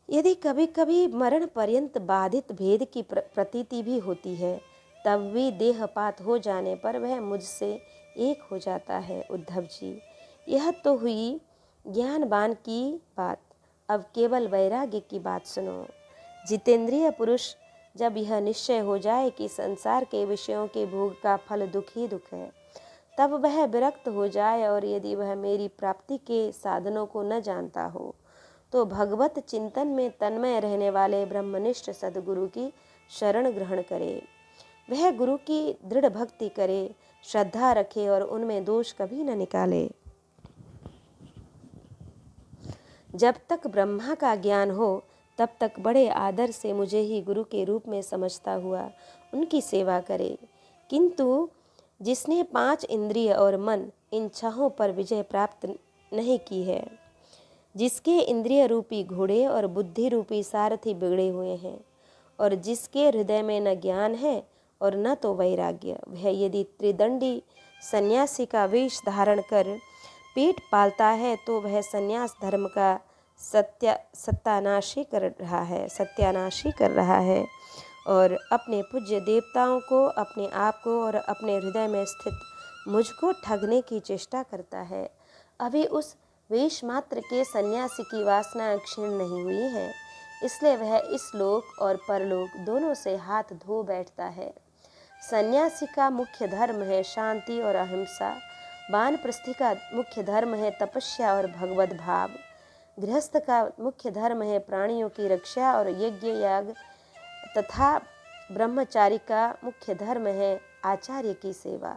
यदि कभी कभी मरण पर्यंत बाधित भेद की प्रतीति भी होती है, तब भी देहपात हो जाने पर वह मुझसे एक हो जाता है। उद्धव जी, यह तो हुई ज्ञानवान की बात, अब केवल वैराग्य की बात सुनो। जितेंद्रिय पुरुष जब यह निश्चय हो जाए कि संसार के विषयों के भोग का फल दुख ही दुख है, तब वह विरक्त हो जाए और यदि वह मेरी प्राप्ति के साधनों को न जानता हो तो भगवत चिंतन में तन्मय रहने वाले ब्रह्मनिष्ठ सद्गुरु की शरण ग्रहण करे। वह गुरु की दृढ़ भक्ति करे, श्रद्धा रखे और उनमें दोष कभी न निकाले। जब तक ब्रह्मा का ज्ञान हो तब तक बड़े आदर से मुझे ही गुरु के रूप में समझता हुआ उनकी सेवा करे, किंतु जिसने 5 इंद्रिय और मन इन छहों पर विजय प्राप्त नहीं की है, जिसके इंद्रिय रूपी घोड़े और बुद्धि रूपी सारथी बिगड़े हुए हैं, और जिसके हृदय में न ज्ञान है और न तो वैराग्य, वह यदि त्रिदंडी सन्यासी का वेश धारण कर पेट पालता है तो वह सन्यास धर्म का सत्यानाशी कर रहा है और अपने पूज्य देवताओं को, अपने आप को और अपने हृदय में स्थित मुझको ठगने की चेष्टा करता है। अभी उस वेश मात्र के सन्यासी की वासना क्षीण नहीं हुई है, इसलिए वह इस लोक और परलोक दोनों से हाथ धो बैठता है। सन्यासी का मुख्य धर्म है शांति और अहिंसा, वानप्रस्थी का मुख्य धर्म है तपस्या और भगवत भाव, गृहस्थ का मुख्य धर्म है प्राणियों की रक्षा और यज्ञ याग तथा ब्रह्मचारी का मुख्य धर्म है आचार्य की सेवा।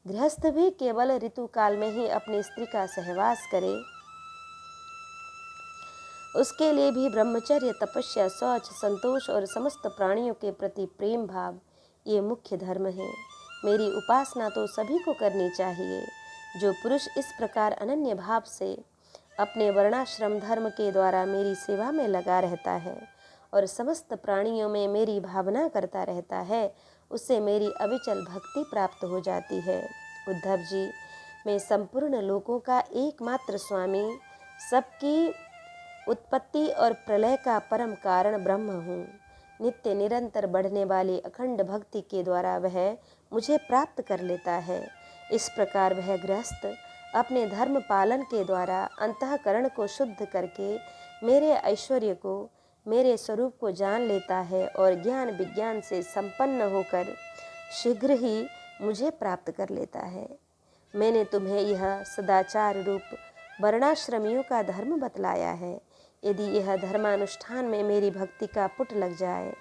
गृहस्थ भी केवल ऋतु काल में ही अपनी स्त्री का सहवास करे, उसके लिए भी ब्रह्मचर्य, तपस्या, शौच, संतोष और समस्त प्राणियों के प्रति प्रेम भाव ये मुख्य धर्म है। मेरी उपासना तो सभी को करनी चाहिए। जो पुरुष इस प्रकार अनन्य भाव से अपने वर्णाश्रम धर्म के द्वारा मेरी सेवा में लगा रहता है और समस्त प्राणियों में मेरी भावना करता रहता है, उससे मेरी अविचल भक्ति प्राप्त हो जाती है। उद्धव जी, मैं संपूर्ण लोकों का एकमात्र स्वामी, सबकी उत्पत्ति और प्रलय का परम कारण ब्रह्म हूँ। नित्य निरंतर बढ़ने वाली अखंड भक्ति के द्वारा वह मुझे प्राप्त कर लेता है। इस प्रकार वह गृहस्थ अपने धर्म पालन के द्वारा अंतःकरण को शुद्ध करके मेरे ऐश्वर्य को, मेरे स्वरूप को जान लेता है और ज्ञान विज्ञान से संपन्न होकर शीघ्र ही मुझे प्राप्त कर लेता है। मैंने तुम्हें यह सदाचार रूप वर्णाश्रमियों का धर्म बतलाया है। यदि यह धर्मानुष्ठान में मेरी भक्ति का पुट लग जाए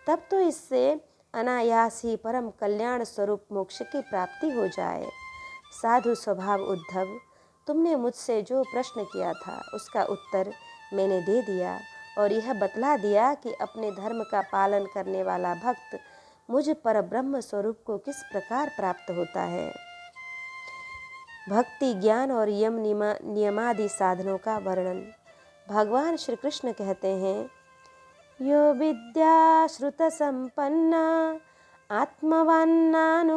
तब तो इससे अनायास ही परम कल्याण स्वरूप मोक्ष की प्राप्ति हो जाए। साधु स्वभाव उद्धव, तुमने मुझसे जो प्रश्न किया था उसका उत्तर मैंने दे दिया और यह बतला दिया कि अपने धर्म का पालन करने वाला भक्त मुझ पर ब्रह्म स्वरूप को किस प्रकार प्राप्त होता है। भक्ति, ज्ञान और यम नियमादि साधनों का वर्णन। भगवान श्री कृष्ण कहते हैं, यो विद्या श्रुत संपन्ना आत्मवान्नानुमानिकः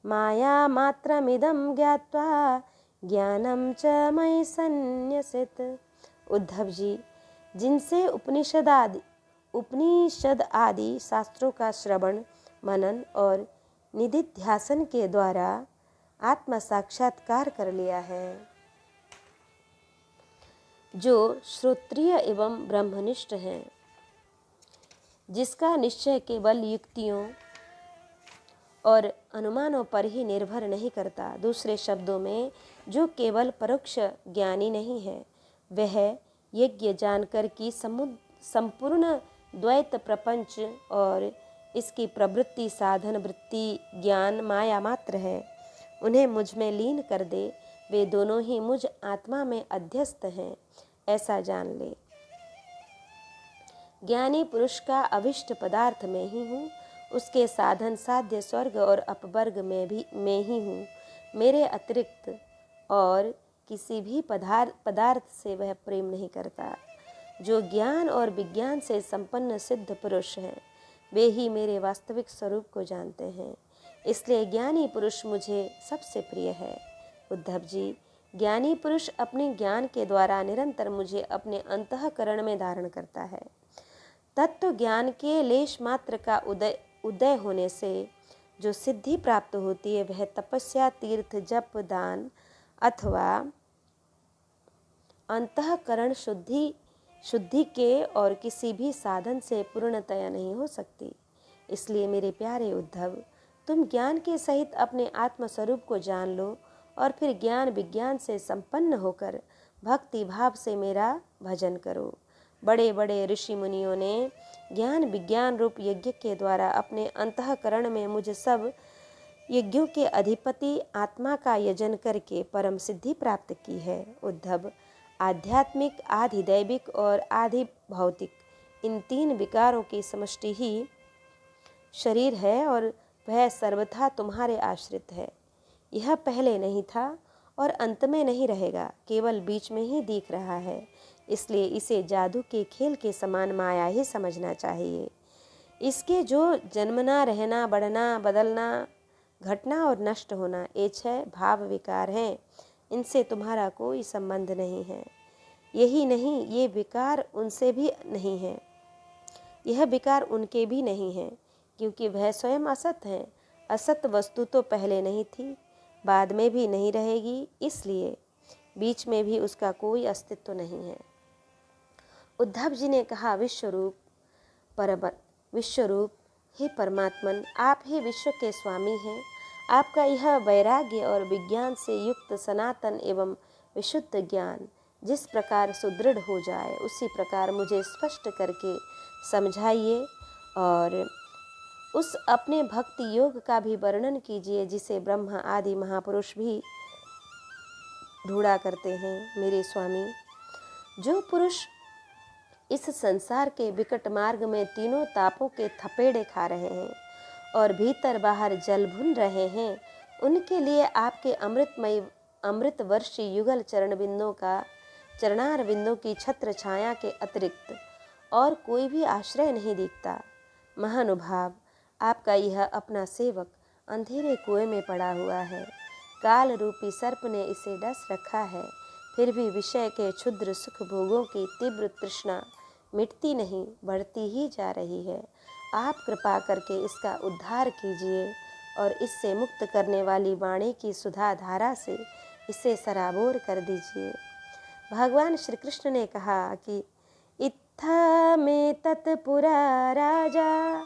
माया मात्रमिदं ज्ञात्वा ज्ञानं च मयि सन्न्यसेत्। उद्धव जी, जिनसे उपनिषद आदि शास्त्रों का श्रवण, मनन और निधिध्यासन के द्वारा आत्म साक्षात्कार कर लिया है, जो श्रोत्रिय एवं ब्रह्मनिष्ठ है, जिसका निश्चय केवल युक्तियों और अनुमानों पर ही निर्भर नहीं करता, दूसरे शब्दों में जो केवल परोक्ष ज्ञानी नहीं है, वह यज्ञ जानकर कि संपूर्ण द्वैत प्रपंच और इसकी प्रवृत्ति, साधन, वृत्ति, ज्ञान माया मात्र है, उन्हें मुझ में लीन कर दे, वे दोनों ही मुझ आत्मा में अध्यस्त हैं, ऐसा जान ले। ज्ञानी पुरुष का अभिष्ट पदार्थ में ही हूँ, उसके साधन साध्य स्वर्ग और अपवर्ग में ही हूँ। मेरे अतिरिक्त और किसी भी पदार्थ से वह प्रेम नहीं करता। जो ज्ञान और विज्ञान से संपन्न सिद्ध पुरुष हैं, वे ही मेरे वास्तविक स्वरूप को जानते हैं, इसलिए ज्ञानी पुरुष मुझे सबसे प्रिय है। उद्धव जी, ज्ञानी पुरुष अपने ज्ञान के द्वारा निरंतर मुझे अपने अंतःकरण में धारण करता है। तत्व ज्ञान के लेश मात्र का उदय होने से जो सिद्धि प्राप्त होती है, वह तपस्या, तीर्थ, जप, दान अथवा अंतःकरण शुद्धि के और किसी भी साधन से पूर्णतया नहीं हो सकती। इसलिए मेरे प्यारे उद्धव, तुम ज्ञान के सहित अपने आत्मस्वरूप को जान लो और फिर ज्ञान विज्ञान से संपन्न होकर भक्ति भाव से मेरा भजन करो। बड़े बड़े ऋषि मुनियों ने ज्ञान विज्ञान रूप यज्ञ के द्वारा अपने अंतःकरण में मुझ सब यज्ञों के अधिपति आत्मा का यजन करके परम सिद्धि प्राप्त की है। उद्धव, आध्यात्मिक, आधि दैविक और आधि भौतिक इन तीन विकारों की समष्टि ही शरीर है और वह सर्वथा तुम्हारे आश्रित है। यह पहले नहीं था और अंत में नहीं रहेगा, केवल बीच में ही दिख रहा है। इसलिए इसे जादू के खेल के समान माया ही समझना चाहिए। इसके जो जन्मना, रहना, बढ़ना, बदलना, घटना और नष्ट होना, ये 6 भाव विकार हैं। इनसे तुम्हारा कोई संबंध नहीं है। यही नहीं, ये विकार उनसे भी नहीं है, यह विकार उनके भी नहीं है, क्योंकि वह स्वयं असत है। असत वस्तु तो पहले नहीं थी, बाद में भी नहीं रहेगी, इसलिए बीच में भी उसका कोई अस्तित्व नहीं है। उद्धव जी ने कहा, विश्वरूप हे परमात्मन, आप ही विश्व के स्वामी हैं। आपका यह वैराग्य और विज्ञान से युक्त सनातन एवं विशुद्ध ज्ञान जिस प्रकार सुदृढ़ हो जाए, उसी प्रकार मुझे स्पष्ट करके समझाइए और उस अपने भक्ति योग का भी वर्णन कीजिए जिसे ब्रह्मा आदि महापुरुष भी ढूंढा करते हैं। मेरे स्वामी, जो पुरुष इस संसार के विकट मार्ग में तीनों तापों के थपेड़े खा रहे हैं और भीतर बाहर जल भुन रहे हैं, उनके लिए आपके अमृतमय अमृत वर्षी युगल चरणार बिंदों की छत्र छाया के अतिरिक्त और कोई भी आश्रय नहीं दिखता। महानुभाव, आपका यह अपना सेवक अंधेरे कुएं में पड़ा हुआ है। काल रूपी सर्प ने इसे डस रखा है, फिर भी विषय के क्षुद्र सुख भोगों की तीव्र तृष्णा मिटती नहीं, बढ़ती ही जा रही है। आप कृपा करके इसका उद्धार कीजिए और इससे मुक्त करने वाली वाणी की सुधा धारा से इसे सराबोर कर दीजिए। भगवान श्री कृष्ण ने कहा कि इत्था में तत्पुरा राजा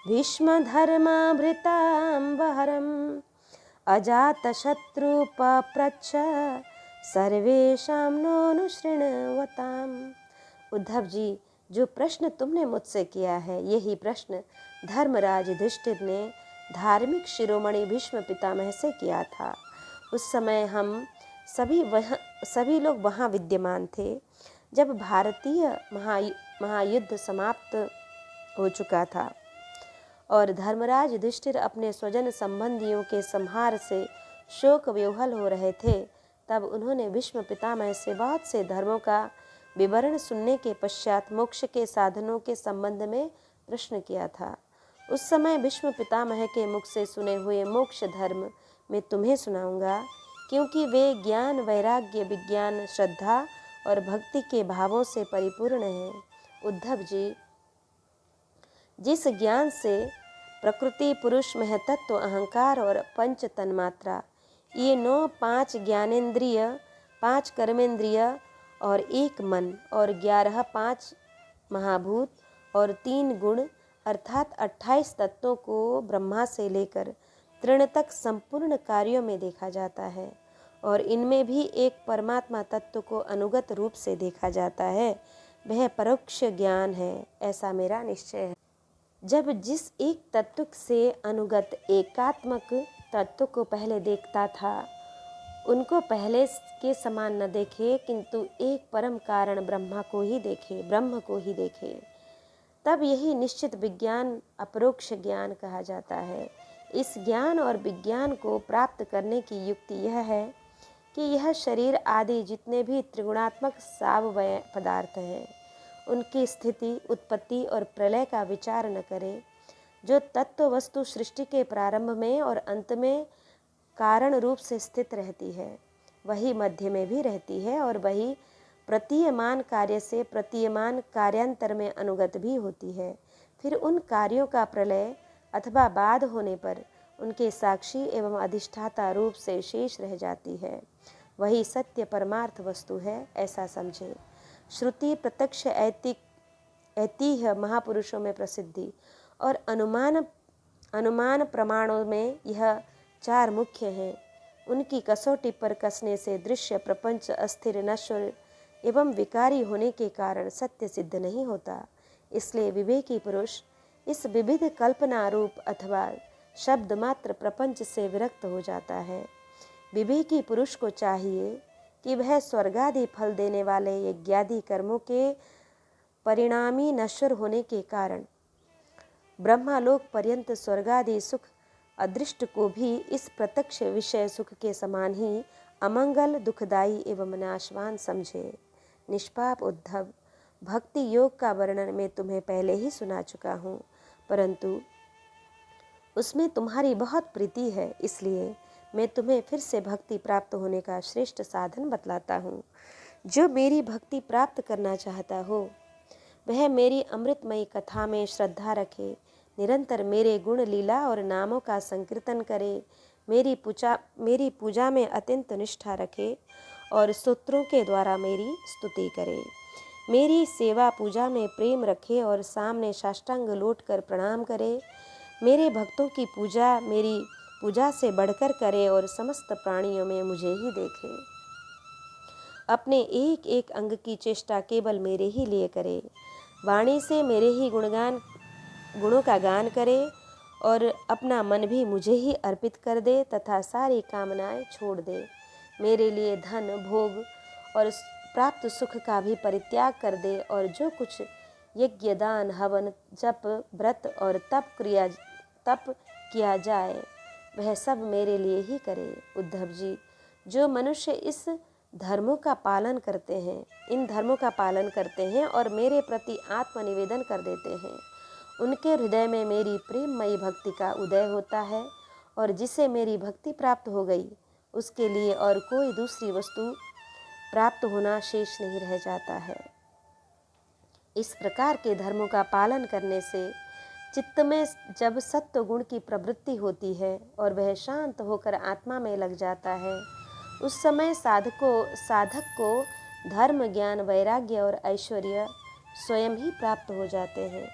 भीष्म धर्माभृताम्बहरम अजातशत्रु पप्रच्छ सर्वेषां नोऽनुशृण्वताम्। उद्धव जी, जो प्रश्न तुमने मुझसे किया है, यही प्रश्न धर्मराज युधिष्ठिर ने धार्मिक शिरोमणि भीष्म पितामह से किया था। उस समय हम सभी लोग वहाँ विद्यमान थे जब भारतीय महायुद्ध समाप्त हो चुका था और धर्मराज युधिष्ठिर अपने स्वजन संबंधियों के संहार से शोक विह्वल हो रहे थे। तब उन्होंने भीष्म पितामह से बहुत से धर्मों का विवरण सुनने के पश्चात मोक्ष के साधनों के संबंध में प्रश्न किया था। उस समय भीष्म पितामह के मुख से सुने हुए मोक्ष धर्म मैं तुम्हें सुनाऊंगा, क्योंकि वे ज्ञान, वैराग्य, विज्ञान, श्रद्धा और भक्ति के भावों से परिपूर्ण हैं। उद्धव जी, जिस ज्ञान से प्रकृति, पुरुष, महतत्व, अहंकार और पंच तन्मात्रा, ये 5 ज्ञानेंद्रिय, 5 कर्मेंद्रिय और 1 मन और 5 महाभूत और 3 गुण अर्थात 28 तत्वों को ब्रह्मा से लेकर तृण तक संपूर्ण कार्यों में देखा जाता है और इनमें भी एक परमात्मा तत्व को अनुगत रूप से देखा जाता है। वह परोक्ष ज्ञान है, ऐसा मेरा निश्चय है। जब जिस एक तत्व से अनुगत एकात्मक तत्व को पहले देखता था, उनको पहले के समान न देखे, किंतु एक परम कारण ब्रह्म को ही देखे, तब यही निश्चित विज्ञान अपरोक्ष ज्ञान कहा जाता है। इस ज्ञान और विज्ञान को प्राप्त करने की युक्ति यह है कि यह शरीर आदि जितने भी त्रिगुणात्मक सावयव पदार्थ हैं, उनकी स्थिति, उत्पत्ति और प्रलय का विचार न करे। जो तत्व वस्तु सृष्टि के प्रारंभ में और अंत में कारण रूप से स्थित रहती है, वही मध्य में भी रहती है और वही प्रतीयमान कार्य से प्रतीयमान कार्यांतर में अनुगत भी होती है। फिर उन कार्यों का प्रलय अथवा बाध होने पर उनके साक्षी एवं अधिष्ठाता रूप से शेष रह जाती है। वही सत्य परमार्थ वस्तु है, ऐसा समझे। श्रुति, प्रत्यक्ष, ऐतिह्य, महापुरुषों में प्रसिद्धि और अनुमान प्रमाणों में यह 4 मुख्य हैं। उनकी कसौटी पर कसने से दृश्य प्रपंच अस्थिर, नश्वर एवं विकारी होने के कारण सत्य सिद्ध नहीं होता। इसलिए विवेकी पुरुष इस विविध कल्पना रूप अथवा शब्द मात्र प्रपंच से विरक्त हो जाता है। विवेकी पुरुष को चाहिए कि वह स्वर्गादि फल देने वाले यज्ञादि कर्मों के परिणामी नश्वर होने के कारण ब्रह्मालोक पर्यंत स्वर्गादि सुख अदृष्ट को भी इस प्रत्यक्ष विषय सुख के समान ही अमंगल, दुखदायी एवं नाशवान समझे। निष्पाप उद्धव, भक्ति योग का वर्णन मैं तुम्हें पहले ही सुना चुका हूँ, परंतु उसमें तुम्हारी बहुत प्रीति है, इसलिए मैं तुम्हें फिर से भक्ति प्राप्त होने का श्रेष्ठ साधन बतलाता हूँ। जो मेरी भक्ति प्राप्त करना चाहता हो वह मेरी अमृतमयी कथा में श्रद्धा रखे, निरंतर मेरे गुण, लीला और नामों का संकीर्तन करे, मेरी पूजा में अत्यंत निष्ठा रखे और सूत्रों के द्वारा मेरी स्तुति करे। मेरी सेवा पूजा में प्रेम रखे और सामने साष्टांग लौटकर प्रणाम करे। मेरे भक्तों की पूजा मेरी पूजा से बढ़कर करे और समस्त प्राणियों में मुझे ही देखे। अपने एक एक अंग की चेष्टा केवल मेरे ही लिए करे। वाणी से मेरे ही गुणों का गान करे और अपना मन भी मुझे ही अर्पित कर दे तथा सारी कामनाएं छोड़ दे। मेरे लिए धन, भोग और प्राप्त सुख का भी परित्याग कर दे और जो कुछ यज्ञ, दान, हवन, जप, व्रत और तप किया जाए वह सब मेरे लिए ही करे। उद्धव जी, जो मनुष्य इस धर्मों का पालन करते हैं, इन धर्मों का पालन करते हैं और मेरे प्रति आत्मनिवेदन कर देते हैं, उनके हृदय में मेरी प्रेममयी भक्ति का उदय होता है और जिसे मेरी भक्ति प्राप्त हो गई उसके लिए और कोई दूसरी वस्तु प्राप्त होना शेष नहीं रह जाता है। इस प्रकार के धर्मों का पालन करने से चित्त में जब सत्व गुण की प्रवृत्ति होती है और वह शांत होकर आत्मा में लग जाता है, उस समय साधक को धर्म, ज्ञान, वैराग्य और ऐश्वर्य स्वयं ही प्राप्त हो जाते हैं।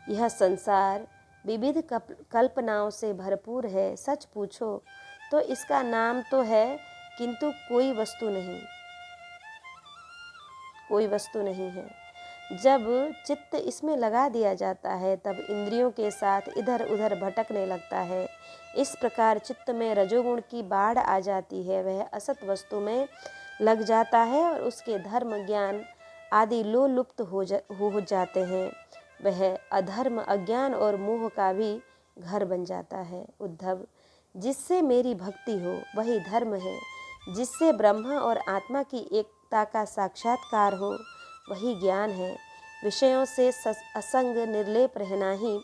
यह संसार विविध कल्पनाओं से भरपूर है। सच पूछो तो इसका नाम तो है, किंतु कोई वस्तु नहीं है। जब चित्त इसमें लगा दिया जाता है तब इंद्रियों के साथ इधर उधर भटकने लगता है। इस प्रकार चित्त में रजोगुण की बाढ़ आ जाती है। वह असत वस्तु में लग जाता है और उसके धर्म, ज्ञान आदि लोलुप्त हो जाते हैं। वह अधर्म, अज्ञान और मोह का भी घर बन जाता है। उद्धव, जिससे मेरी भक्ति हो वही धर्म है। जिससे ब्रह्म और आत्मा की एकता का साक्षात्कार हो वही ज्ञान है। विषयों से असंग निर्लेप रहना ही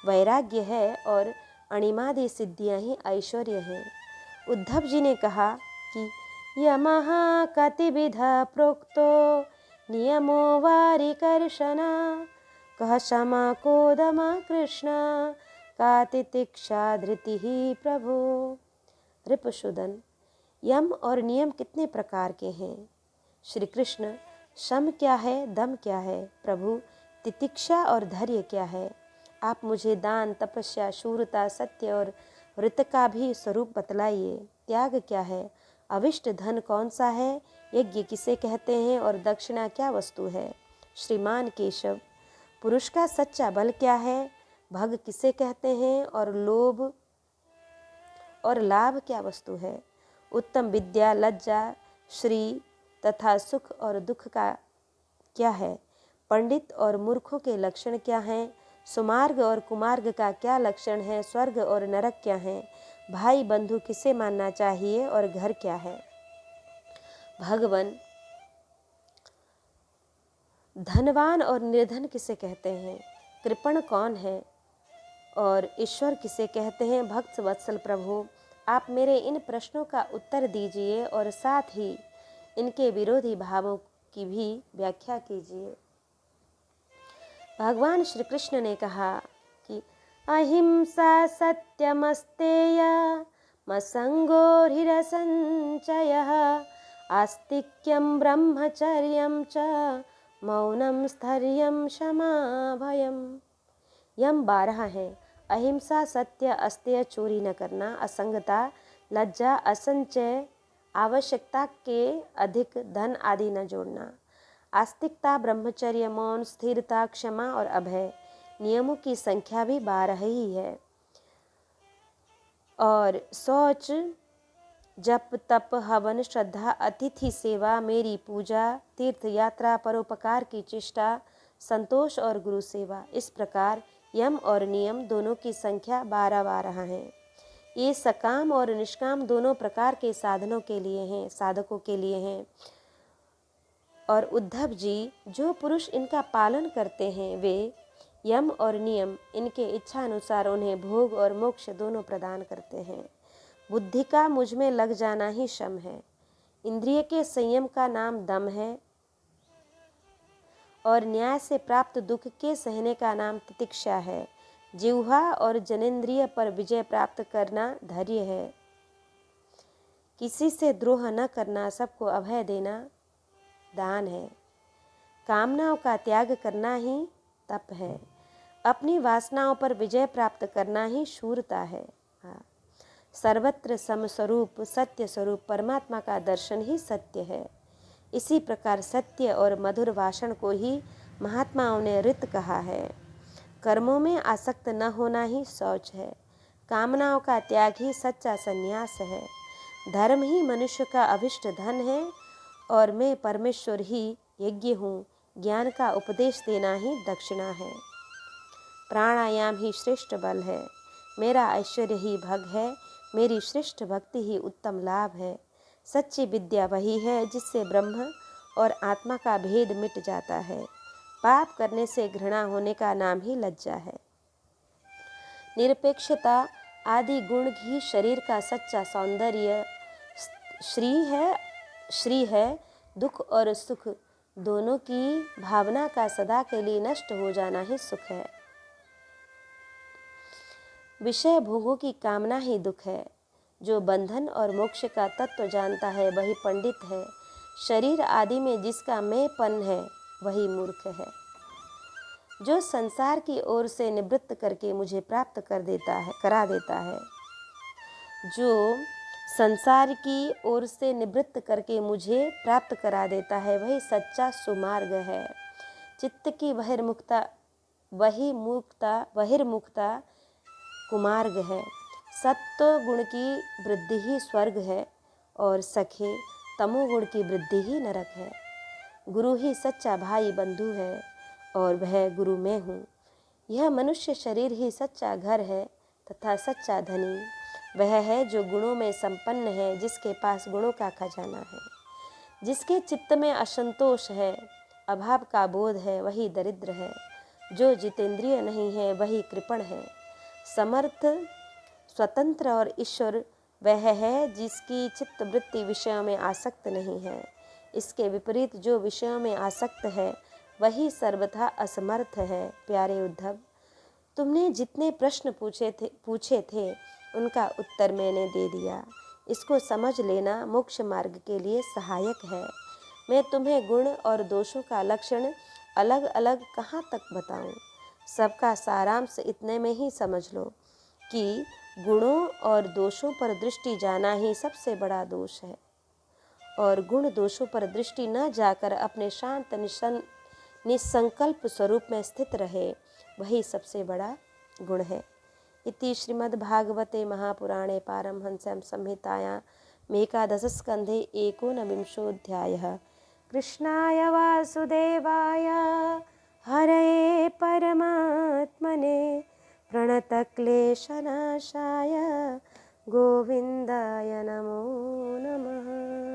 वैराग्य है और अणिमादि सिद्धियां ही ऐश्वर्य हैं। उद्धव जी ने कहा कि यमः कतिविधा प्रोक्तो नियमो वारिकर्षणा कह क्षमा कोदमा कृष्ण का तितिक्षा धृति ही प्रभो। रिपुसूदन, यम और नियम कितने प्रकार के हैं? श्री कृष्ण, शम क्या है, दम क्या है? प्रभु, तितिक्षा और धैर्य क्या है? आप मुझे दान, तपस्या, शूरता, सत्य और व्रत का भी स्वरूप बतलाइए। त्याग क्या है? अविष्ट धन कौन सा है? यज्ञ किसे कहते हैं और दक्षिणा क्या वस्तु है? श्रीमान केशव, पुरुष का सच्चा बल क्या है? भग किसे कहते हैं और लोभ और लाभ क्या वस्तु है? उत्तम विद्या, लज्जा, श्री तथा सुख और दुख का क्या है? पंडित और मूर्खों के लक्षण क्या हैं? सुमार्ग और कुमार्ग का क्या लक्षण है? स्वर्ग और नरक क्या है? भाई बंधु किसे मानना चाहिए और घर क्या है? भगवान, धनवान और निर्धन किसे कहते हैं? कृपण कौन है और ईश्वर किसे कहते हैं? भक्त वत्सल प्रभु, आप मेरे इन प्रश्नों का उत्तर दीजिए और साथ ही इनके विरोधी भावों की भी व्याख्या कीजिए। भगवान श्री कृष्ण ने कहा कि अहिंसा सत्यमस्तेय मसंगोर्हिरसंचयः आस्तिक्यं ब्रह्मचर्यं च मौनम स्थैर्यं क्षमा भयम। यम 12 है। अहिंसा, सत्य, अस्तेय, चोरी न करना, असंगता, लज्जा, असंचय, आवश्यकता के अधिक धन आदि न जोड़ना, आस्तिकता, ब्रह्मचर्य, मौन, स्थिरता, क्षमा और अभय। नियमों की संख्या भी 12 ही है। और शौच, जप, तप, हवन, श्रद्धा, अतिथि सेवा, मेरी पूजा, तीर्थ यात्रा, परोपकार की चेष्टा, संतोष और गुरु सेवा, इस प्रकार यम और नियम दोनों की संख्या 12 है। ये सकाम और निष्काम दोनों प्रकार के साधनों के लिए हैं, साधकों के लिए हैं। और उद्धव जी, जो पुरुष इनका पालन करते हैं वे यम और नियम इनके इच्छा अनुसार उन्हें भोग और मोक्ष दोनों प्रदान करते हैं। बुद्धि का मुझ में लग जाना ही शम है। इंद्रिय के संयम का नाम दम है और न्याय से प्राप्त दुख के सहने का नाम तितिक्षा है। जिह्वा और जनेंद्रिय पर विजय प्राप्त करना धैर्य है। किसी से द्रोह न करना, सबको अभय देना दान है। कामनाओं का त्याग करना ही तप है। अपनी वासनाओं पर विजय प्राप्त करना ही शूरता है। सर्वत्र समस्वरूप सत्य स्वरूप परमात्मा का दर्शन ही सत्य है। इसी प्रकार सत्य और मधुर भाषण को ही महात्माओं ने ऋत कहा है। कर्मों में आसक्त न होना ही शौच है। कामनाओं का त्याग ही सच्चा संन्यास है। धर्म ही मनुष्य का अभिष्ट धन है और मैं परमेश्वर ही यज्ञ हूँ। ज्ञान का उपदेश देना ही दक्षिणा है। प्राणायाम ही श्रेष्ठ बल है। मेरा ऐश्वर्य ही भग है। मेरी श्रेष्ठ भक्ति ही उत्तम लाभ है। सच्ची विद्या वही है जिससे ब्रह्म और आत्मा का भेद मिट जाता है। पाप करने से घृणा होने का नाम ही लज्जा है। निरपेक्षता आदि गुण ही शरीर का सच्चा सौंदर्य श्री है। दुख और सुख दोनों की भावना का सदा के लिए नष्ट हो जाना ही सुख है। विषय भोगों की कामना ही दुख है। जो बंधन और मोक्ष का तत्व जानता है वही पंडित है। शरीर आदि में जिसका मैंपन है वही मूर्ख है। जो संसार की ओर से निवृत्त करके मुझे प्राप्त करा देता है। जो संसार की ओर से निवृत्त करके मुझे प्राप्त करा देता है वही सच्चा सुमार्ग है। चित्त की बहिर्मुखता कुमार्ग है। सत्व गुण की वृद्धि ही स्वर्ग है और सखे तमोगुण की वृद्धि ही नरक है। गुरु ही सच्चा भाई बंधु है और वह गुरु मैं हूँ। यह मनुष्य शरीर ही सच्चा घर है तथा सच्चा धनी वह है जो गुणों में संपन्न है, जिसके पास गुणों का खजाना है। जिसके चित्त में असंतोष है, अभाव का बोध है, वही दरिद्र है। जो जितेंद्रिय नहीं है वही कृपण है। समर्थ, स्वतंत्र और ईश्वर वह है जिसकी चित्त वृत्ति विषयों में आसक्त नहीं है। इसके विपरीत जो विषयों में आसक्त है वही सर्वथा असमर्थ है। प्यारे उद्धव, तुमने जितने प्रश्न पूछे थे उनका उत्तर मैंने दे दिया। इसको समझ लेना मोक्ष मार्ग के लिए सहायक है। मैं तुम्हें गुण और दोषों का लक्षण अलग अलग कहाँ तक बताऊं? सबका सारांश इतने में ही समझ लो कि गुणों और दोषों पर दृष्टि जाना ही सबसे बड़ा दोष है और गुण दोषों पर दृष्टि न जाकर अपने शांत निसंकल्प स्वरूप में स्थित रहे वही सबसे बड़ा गुण है। इति श्रीमद्भागवते महापुराणे पारमहंस्यां संहितायां एकादशस्कन्धे एकोनविंशोऽध्यायः। कृष्णाय वासुदेवाय हरये परमात्मने प्रणतक्लेशनाशाय गोविन्दाय नमो नमः।